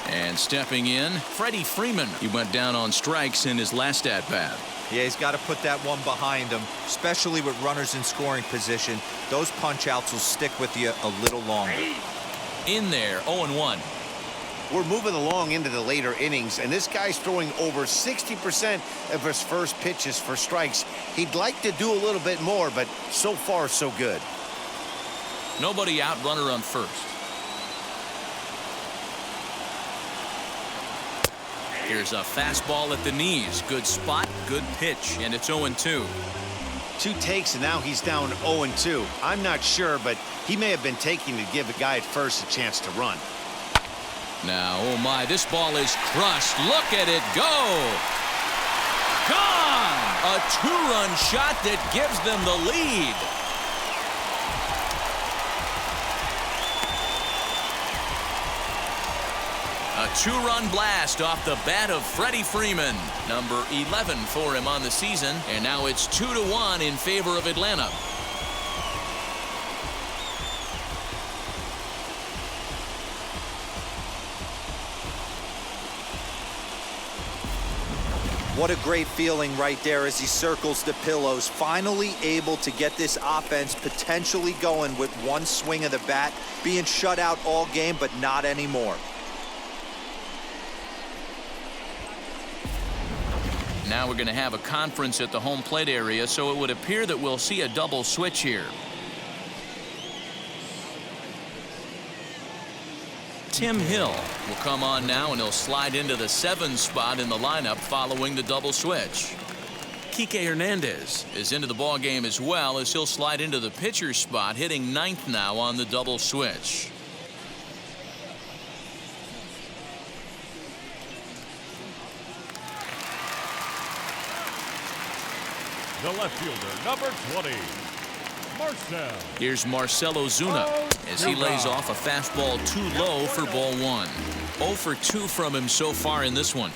And stepping in, Freddie Freeman. He went down on strikes in his last at-bat. Yeah, he's got to put that one behind him, especially with runners in scoring position. Those punch-outs will stick with you a little longer. In there, 0-1. We're moving along into the later innings, and this guy's throwing over 60% of his first pitches for strikes. He'd like to do a little bit more, but so far, so good. Nobody out, runner on first. Here's a fastball at the knees. Good spot, good pitch, and it's 0-2. 2 takes, and now he's down 0-2. I'm not sure, but he may have been taking to give a guy at first a chance to run. Now, oh my, this ball is crushed. Look at it go. Gone! A 2-run shot that gives them the lead. A 2-run blast off the bat of Freddie Freeman. Number 11 for him on the season. And now it's 2-1 in favor of Atlanta. What a great feeling right there as he circles the pillows, finally able to get this offense potentially going with one swing of the bat, being shut out all game, but not anymore. Now we're going to have a conference at the home plate area, so it would appear that we'll see a double switch here. Tim Hill will come on now, and he'll slide into the 7 spot in the lineup following the double switch. Kike Hernandez is into the ball game as well, as he'll slide into the pitcher spot, hitting 9th now on the double switch. The left fielder, number 20, Marcell. Here's Marcell Ozuna as he lays off a fastball too low for ball 1. 0 for 2 from him so far in this one.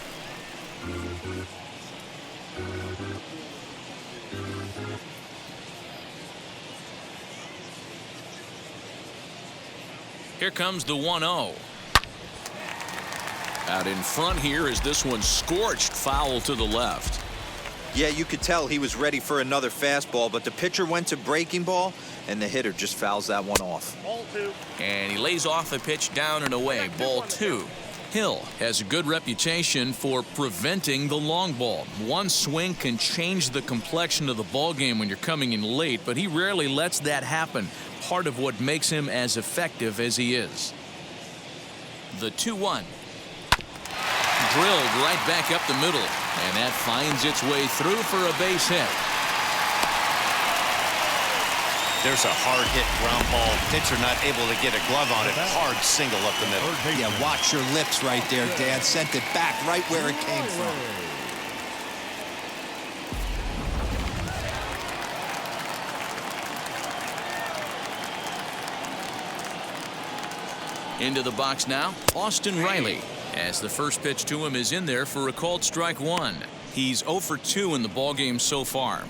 Here comes the 1-0. Out in front here as this one scorched foul to the left. Yeah, you could tell he was ready for another fastball, but the pitcher went to breaking ball, and the hitter just fouls that one off. Ball 2. And he lays off the pitch down and away. Ball 2. Hill has a good reputation for preventing the long ball. One swing can change the complexion of the ball game when you're coming in late, but he rarely lets that happen. Part of what makes him as effective as he is. The 2-1. Drilled right back up the middle, and that finds its way through for a base hit. There's a hard hit ground ball. Pitcher not able to get a glove on it. Hard single up the middle. Yeah, watch your lips right there, Dan. Sent it back right where it came from. Into the box now, Austin Riley, as the first pitch to him is in there for a called strike 1. He's 0 for 2 in the ballgame so far.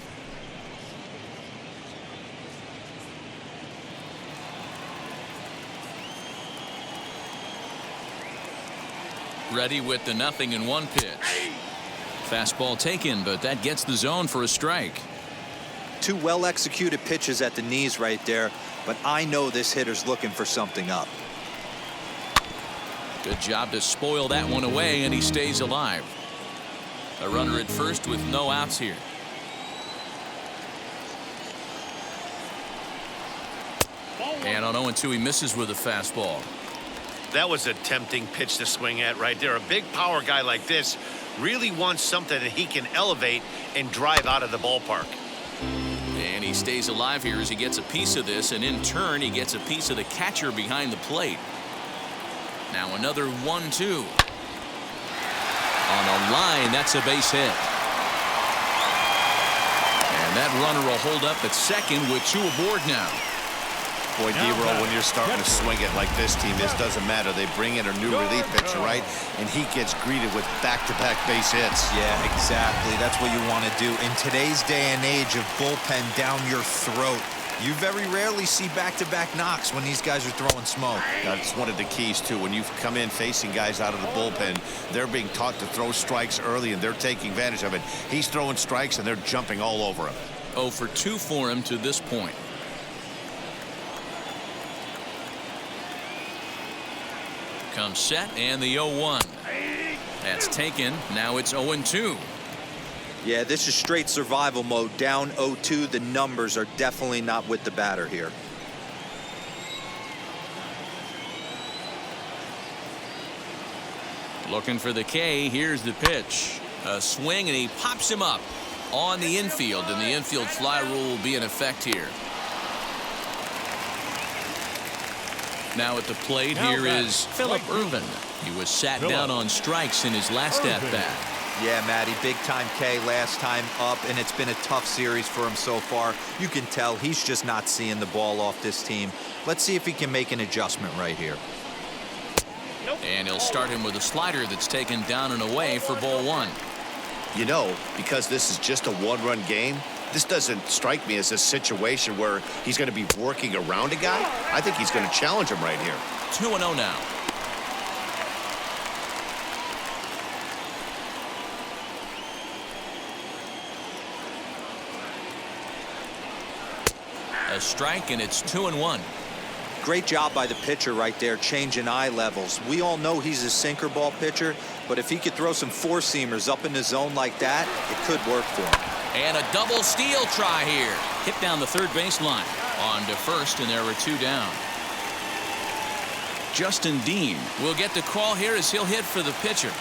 Ready with the 0-1 pitch. Fastball taken, but that gets the zone for a strike. 2 well-executed pitches at the knees right there, but I know this hitter's looking for something up. Good job to spoil that one away, and he stays alive. A runner at first with no outs here. And on 0-2, he misses with a fastball. That was a tempting pitch to swing at right there. A big power guy like this really wants something that he can elevate and drive out of the ballpark. And he stays alive here as he gets a piece of this, and in turn, he gets a piece of the catcher behind the plate. Now another 1-2. On a line, that's a base hit. And that runner will hold up at second with 2 aboard now. Boy, D-Roll, when you're starting to swing it like this team is, doesn't matter. They bring in a new relief pitcher, right? And he gets greeted with back-to-back base hits. Yeah, exactly. That's what you want to do. In today's day and age of bullpen down your throat, you very rarely see back-to-back knocks when these guys are throwing smoke. That's one of the keys, too. When you come in facing guys out of the bullpen, they're being taught to throw strikes early, and they're taking advantage of it. He's throwing strikes, and they're jumping all over him. 0 for 2 for him to this point. Comes set, and the 0-1. That's taken. Now it's 0-2. Yeah, this is straight survival mode. Down 0-2. The numbers are definitely not with the batter here. Looking for the K. Here's the pitch. A swing, and he pops him up on the infield, and the infield fly rule will be in effect here. Now at the plate here is Phillip Ervin. He was sat down on strikes in his last at-bat. Yeah, Matty, big-time K last time up, and it's been a tough series for him so far. You can tell he's just not seeing the ball off this team. Let's see if he can make an adjustment right here. And he'll start him with a slider that's taken down and away for ball 1. You know, because this is just a one-run game, this doesn't strike me as a situation where he's going to be working around a guy. I think he's going to challenge him right here. 2-0 now. A strike, and it's 2-1. Great job by the pitcher right there, changing eye levels. We all know he's a sinker ball pitcher, but if he could throw some four-seamers up in the zone like that, it could work for him. And a double steal try here. Hit down the third baseline. On to first, and there are two down. Justin Dean will get the call here as he'll hit for the pitcher.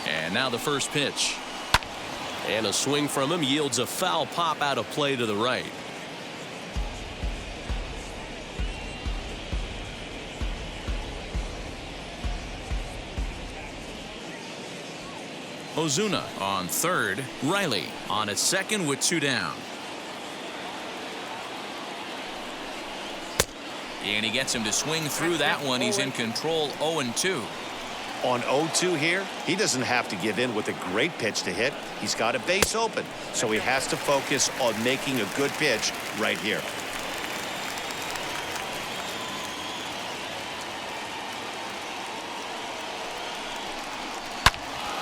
And now the first pitch. And a swing from him yields a foul pop out of play to the right. Ozuna on third. Riley on at second with two down. And he gets him to swing through that one. He's in control 0-2. On 0-2 here, he doesn't have to give in with a great pitch to hit. He's got a base open, so he has to focus on making a good pitch right here.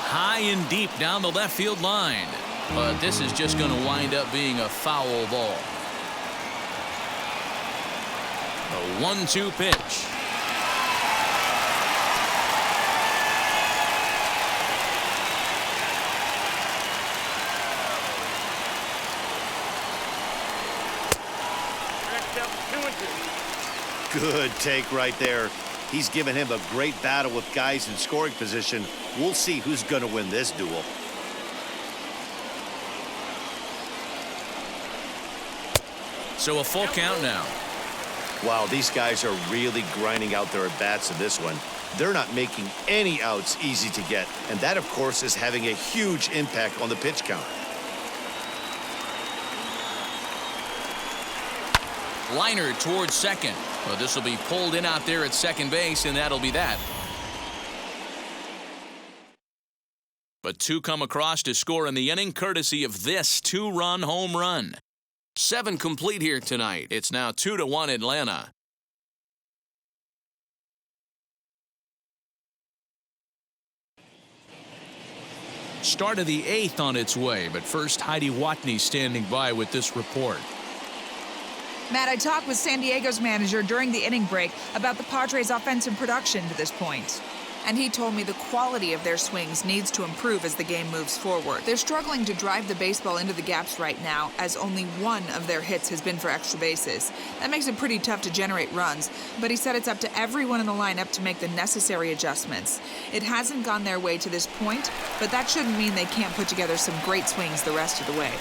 High and deep down the left field line. But this is just going to wind up being a foul ball. A 1-2 pitch. Good take right there. He's given him a great battle with guys in scoring position. We'll see who's going to win this duel. So a full count now. Wow, these guys are really grinding out their at-bats in this one. They're not making any outs easy to get. And that, of course, is having a huge impact on the pitch count. Liner towards second. Well, this will be pulled in out there at second base, and that'll be that. But two come across to score in the inning, courtesy of this two-run home run. 7 complete here tonight. It's now 2-1 Atlanta. Start of the 8th on its way, but first Heidi Watney standing by with this report. Matt, I talked with San Diego's manager during the inning break about the Padres' offensive production to this point. And he told me the quality of their swings needs to improve as the game moves forward. They're struggling to drive the baseball into the gaps right now, as only one of their hits has been for extra bases. That makes it pretty tough to generate runs, but he said it's up to everyone in the lineup to make the necessary adjustments. It hasn't gone their way to this point, but that shouldn't mean they can't put together some great swings the rest of the way.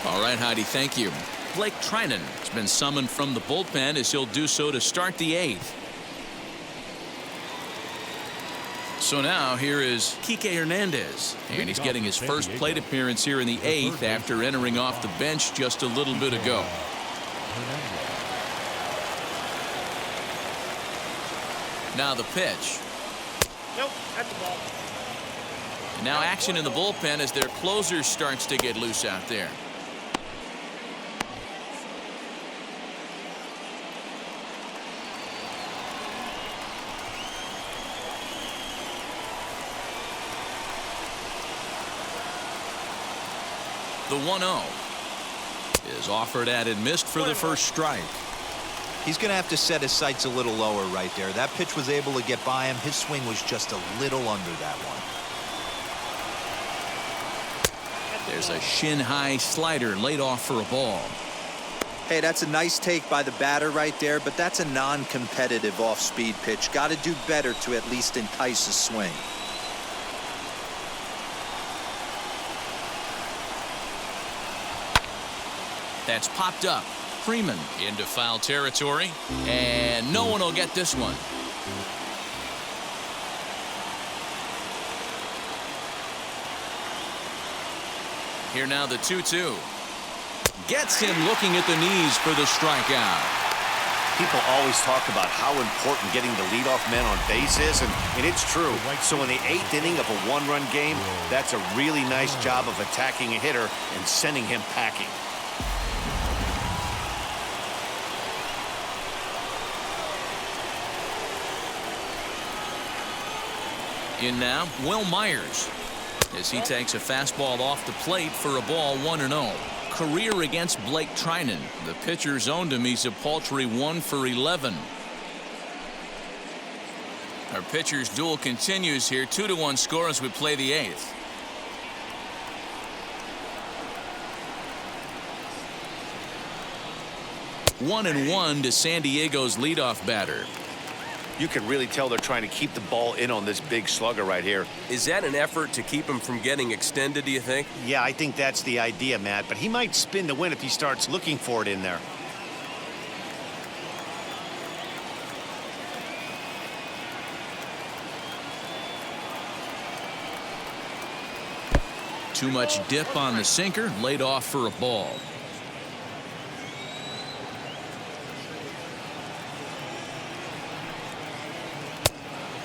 All right, Heidi, thank you. Blake Trinan has been summoned from the bullpen as he'll do so to start the 8th. So now here is Kike Hernandez, and he's getting his first plate appearance here in the 8th after entering off the bench just a little bit ago. Now the pitch. Nope, that's the ball. And now action in the bullpen as their closer starts to get loose out there. The 1-0 is offered at and missed for the first strike. He's going to have to set his sights a little lower right there. That pitch was able to get by him. His swing was just a little under that one. There's a shin-high slider laid off for a ball. Hey, that's a nice take by the batter right there, but that's a non-competitive off-speed pitch. Got to do better to at least entice a swing. That's popped up. Freeman into foul territory, and no one will get this one. Here now the 2-2. Gets him looking at the knees for the strikeout. People always talk about how important getting the leadoff man on base is, and it's true. So in the 8th inning of a one-run game, that's a really nice job of attacking a hitter and sending him packing. In now, Will Myers, as he takes a fastball off the plate for a ball 1-0. Career against Blake Trinan. The pitcher's owned him. He's a paltry 1 for 11. Our pitcher's duel continues here. 2-1 score as we play the 8th. One and one to San Diego's leadoff batter. You can really tell they're trying to keep the ball in on this big slugger right here. Is that an effort to keep him from getting extended, do you think? Yeah, I think that's the idea, Matt. But he might spin the win if he starts looking for it in there. Too much dip on the sinker, laid off for a ball.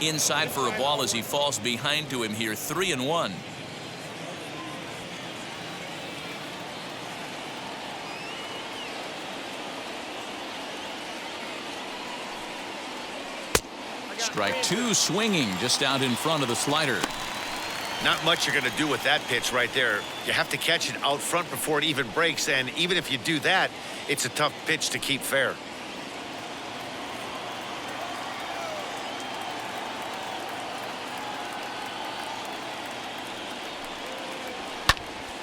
Inside for a ball as he falls behind to him here. 3-1. Strike two, swinging just out in front of the slider. Not much you're going to do with that pitch right there. You have to catch it out front before it even breaks, and even if you do that, it's a tough pitch to keep fair.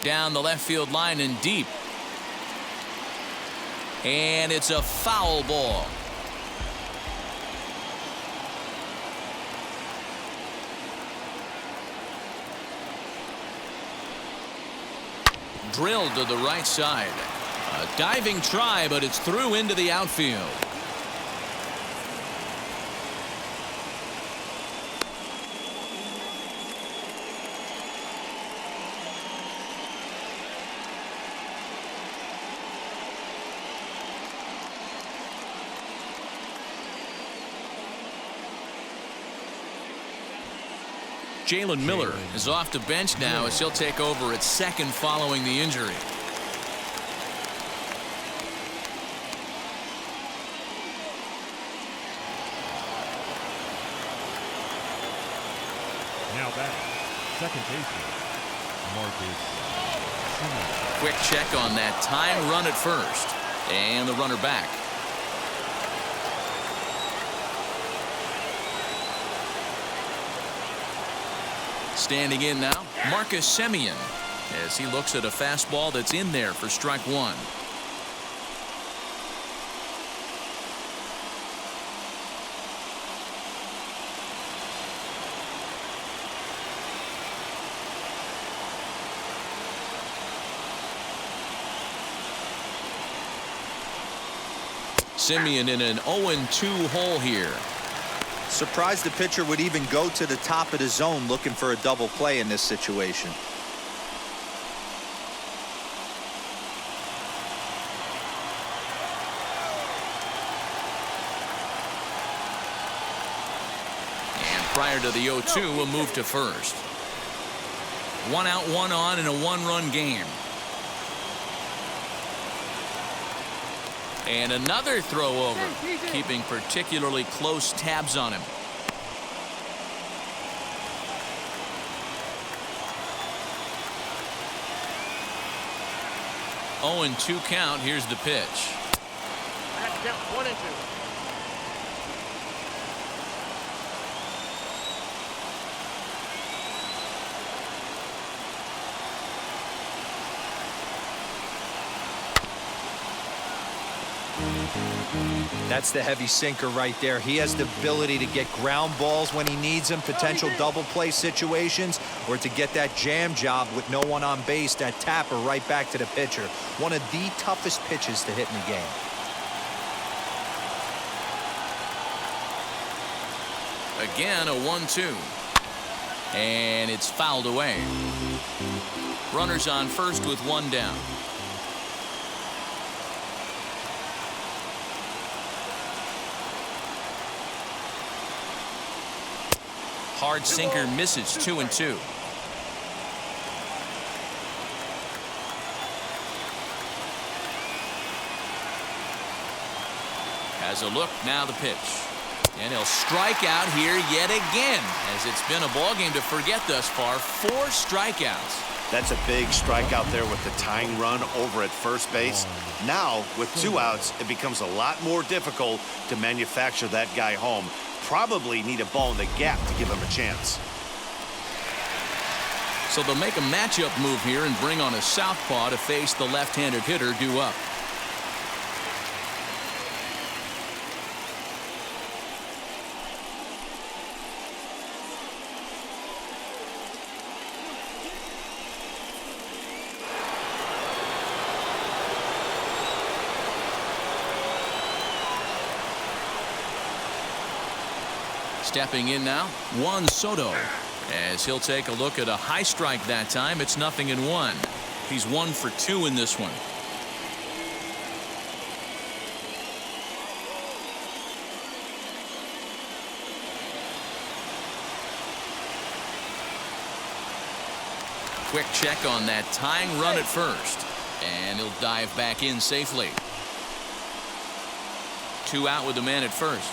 Down the left field line and deep. And it's a foul ball. Drilled to the right side. A diving try, but it's through into the outfield. Jalen Miller is off the bench now as he'll take over at second following the injury. Now back, second baseman, Marcus Semien. Quick check on that time run at first. And the runner back. Standing in now, Marcus Semien, as he looks at a fastball that's in there for strike one. Semien in an 0-2 hole here. Surprised the pitcher would even go to the top of the zone looking for a double play in this situation. And prior to the 0-2, a move to first. 1 out, 1 on in a 1-run game. And another throw over, keeping particularly close tabs on him. Oh, and 2 count. Here's the pitch. I have to count 1 and 2. That's the heavy sinker right there. He has the ability to get ground balls when he needs them, potential double play situations, or to get that jam job with no one on base, that tapper right back to the pitcher. One of the toughest pitches to hit in the game. Again, a 1-2. And it's fouled away. Runners on first with 1 down. Hard sinker misses. 2-2. Has a look. Now the pitch. And he'll strike out here yet again, as it's been a ball game to forget thus far. 4 strikeouts. That's a big strikeout there with the tying run over at first base. Now, with 2 outs, it becomes a lot more difficult to manufacture that guy home. Probably need a ball in the gap to give him a chance. So they'll make a matchup move here and bring on a southpaw to face the left-handed hitter due up. Stepping in now, Juan Soto. As he'll take a look at a high strike that time, it's 0-1. He's 1 for 2 in this one. Quick check on that tying run at first. And he'll dive back in safely. 2 out with the man at first.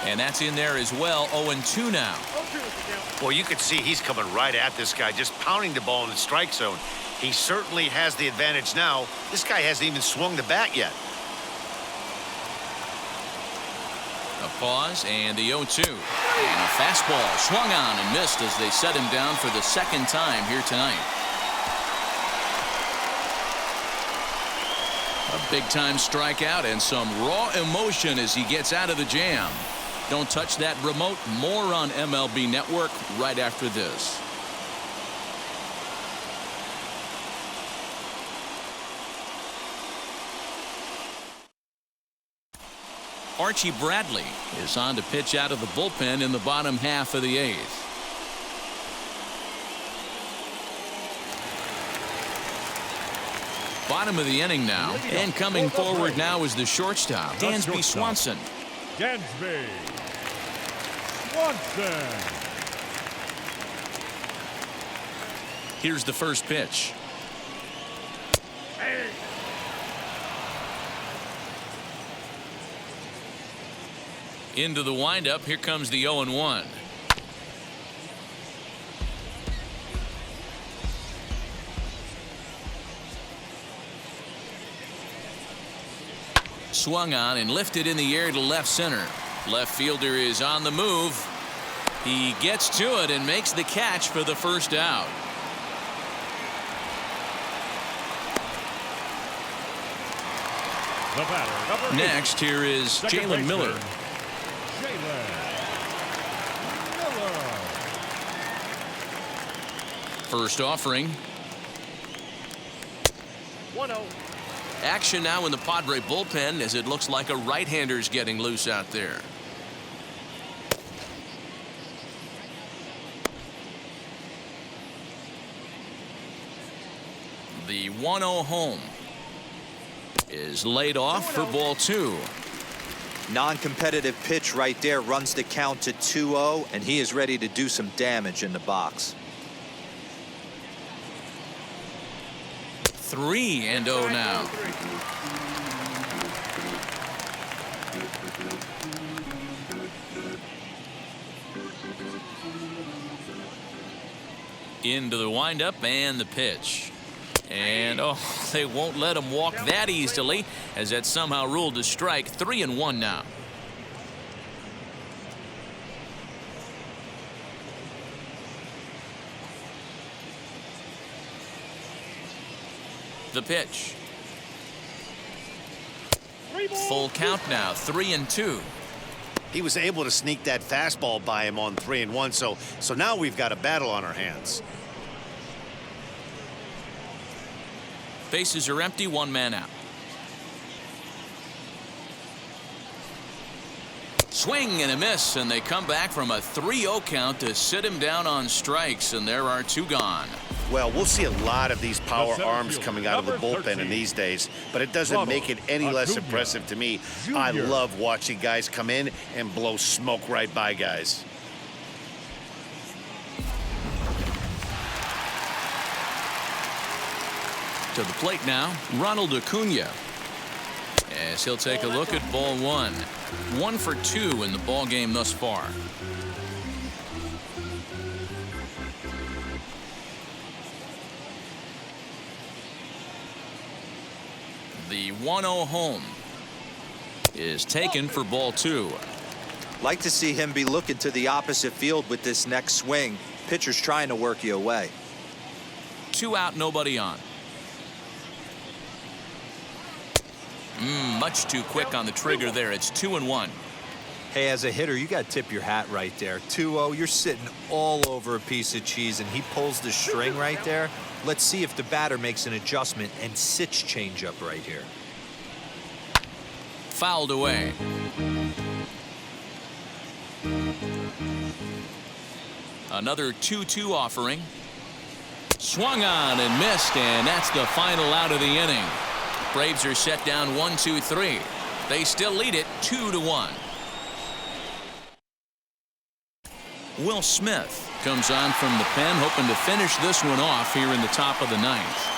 And that's in there as well. 0-2 now. Well, you can see he's coming right at this guy, just pounding the ball in the strike zone. He certainly has the advantage now. This guy hasn't even swung the bat yet. A pause and the 0-2. And a fastball swung on and missed as they set him down for the 2nd time here tonight. A big-time strikeout and some raw emotion as he gets out of the jam. Don't touch that remote. More on MLB Network right after this. Archie Bradley is on to pitch out of the bullpen in the bottom half of the 8th. Bottom of the inning now, and coming forward now is the shortstop, Dansby Swanson. Dansby Swanson. Here's the first pitch. Into the windup. Here comes the 0-1. Swung on and lifted in the air to left center. Left fielder is on the move. He gets to it and makes the catch for the first out. The batter, number 8. Next, here is Jalen Miller. Jalen Miller. First offering. 1-0. Action now in the Padre bullpen as it looks like a right-hander's getting loose out there. The 1-0 home is laid off for ball 2. Non-competitive pitch right there, runs the count to 2-0, and he is ready to do some damage in the box. 3-0 now. Into the windup and the pitch. And oh, they won't let him walk that easily as that's somehow ruled a strike. 3-1 now. The pitch. Full count now. 3-2. He was able to sneak that fastball by him on 3-1, so now we've got a battle on our hands. Bases are empty, 1 man out. Swing and a miss, and they come back from a 3-0 count to sit him down on strikes, and there are 2 gone. Well, we'll see a lot of these power arms coming out of the bullpen in these days, but it doesn't make it any less impressive to me. I love watching guys come in and blow smoke right by guys. To the plate now, Ronald Acuna. As he'll take a look at ball one. 1 for 2 in the ball game thus far. The 1-0 home is taken for ball 2. Like to see him be looking to the opposite field with this next swing. Pitcher's trying to work you away. 2 out, nobody on. Much too quick on the trigger there. It's 2-1. Hey, as a hitter, you got to tip your hat right there. 2-0, you're sitting all over a piece of cheese, and he pulls the string right there. Let's see if the batter makes an adjustment and sits changeup right here. Fouled away. Another 2-2 offering. Swung on and missed, and that's the final out of the inning. Braves are set down 1-2-3. They still lead it 2-1. Will Smith comes on from the pen, hoping to finish this one off here in the top of the 9th.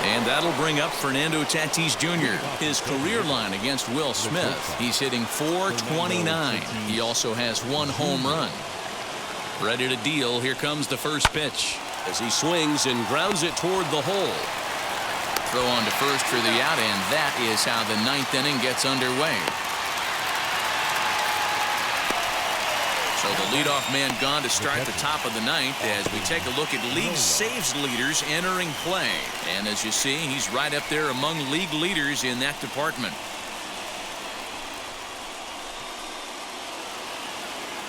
And that'll bring up Fernando Tatis Jr. His career line against Will Smith. He's hitting .429. He also has 1 home run. Ready to deal. Here comes the first pitch as he swings and grounds it toward the hole. Throw on to first for the out, and that is how the 9th inning gets underway. So the leadoff man gone to start the top of the 9th as we take a look at league saves leaders entering play. And as you see, he's right up there among league leaders in that department.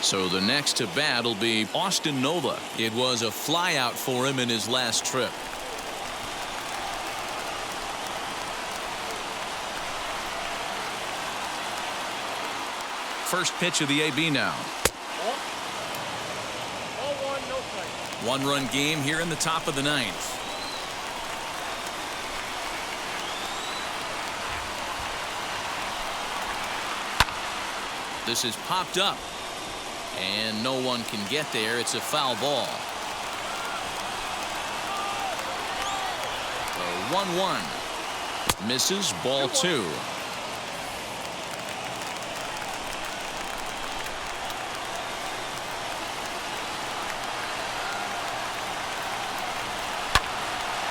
So the next to bat will be Austin Nola. It was a flyout for him in his last trip. First pitch of the AB now. 1-run game here in the top of the 9th. This is popped up, and no one can get there. It's a foul ball. So 1-1. Misses, ball 2.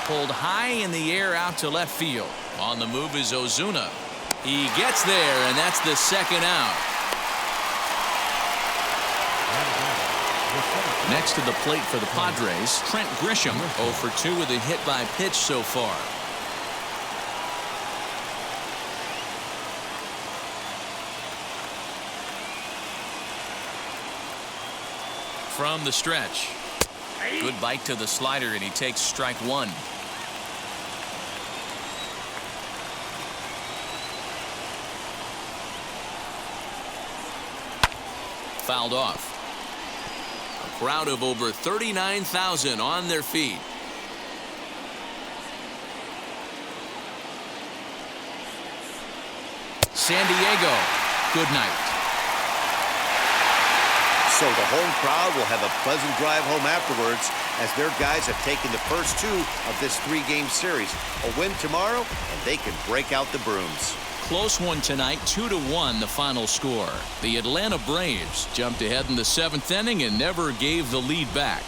Pulled high in the air out to left field. On the move is Ozuna. He gets there, and that's the second out. Next to the plate for the Padres, Trent Grisham, 0 for 2 with a hit by pitch so far. From the stretch. Good bite to the slider, and he takes strike 1. Fouled off. A crowd of over 39,000 on their feet. San Diego, good night. So the home crowd will have a pleasant drive home afterwards as their guys have taken the first 2 of this 3-game series. A win tomorrow, and they can break out the brooms. Close one tonight, 2-1 the final score. The Atlanta Braves jumped ahead in the 7th inning and never gave the lead back.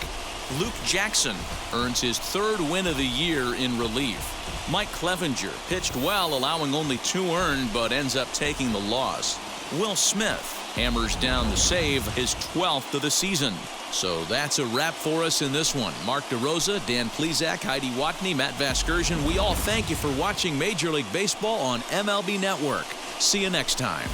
Luke Jackson earns his 3rd win of the year in relief. Mike Clevenger pitched well, allowing only 2 earned, but ends up taking the loss. Will Smith hammers down the save, his 12th of the season. So that's a wrap for us in this one. Mark DeRosa, Dan Plezak, Heidi Watney, Matt Vasgersian. We all thank you for watching Major League Baseball on MLB Network. See you next time.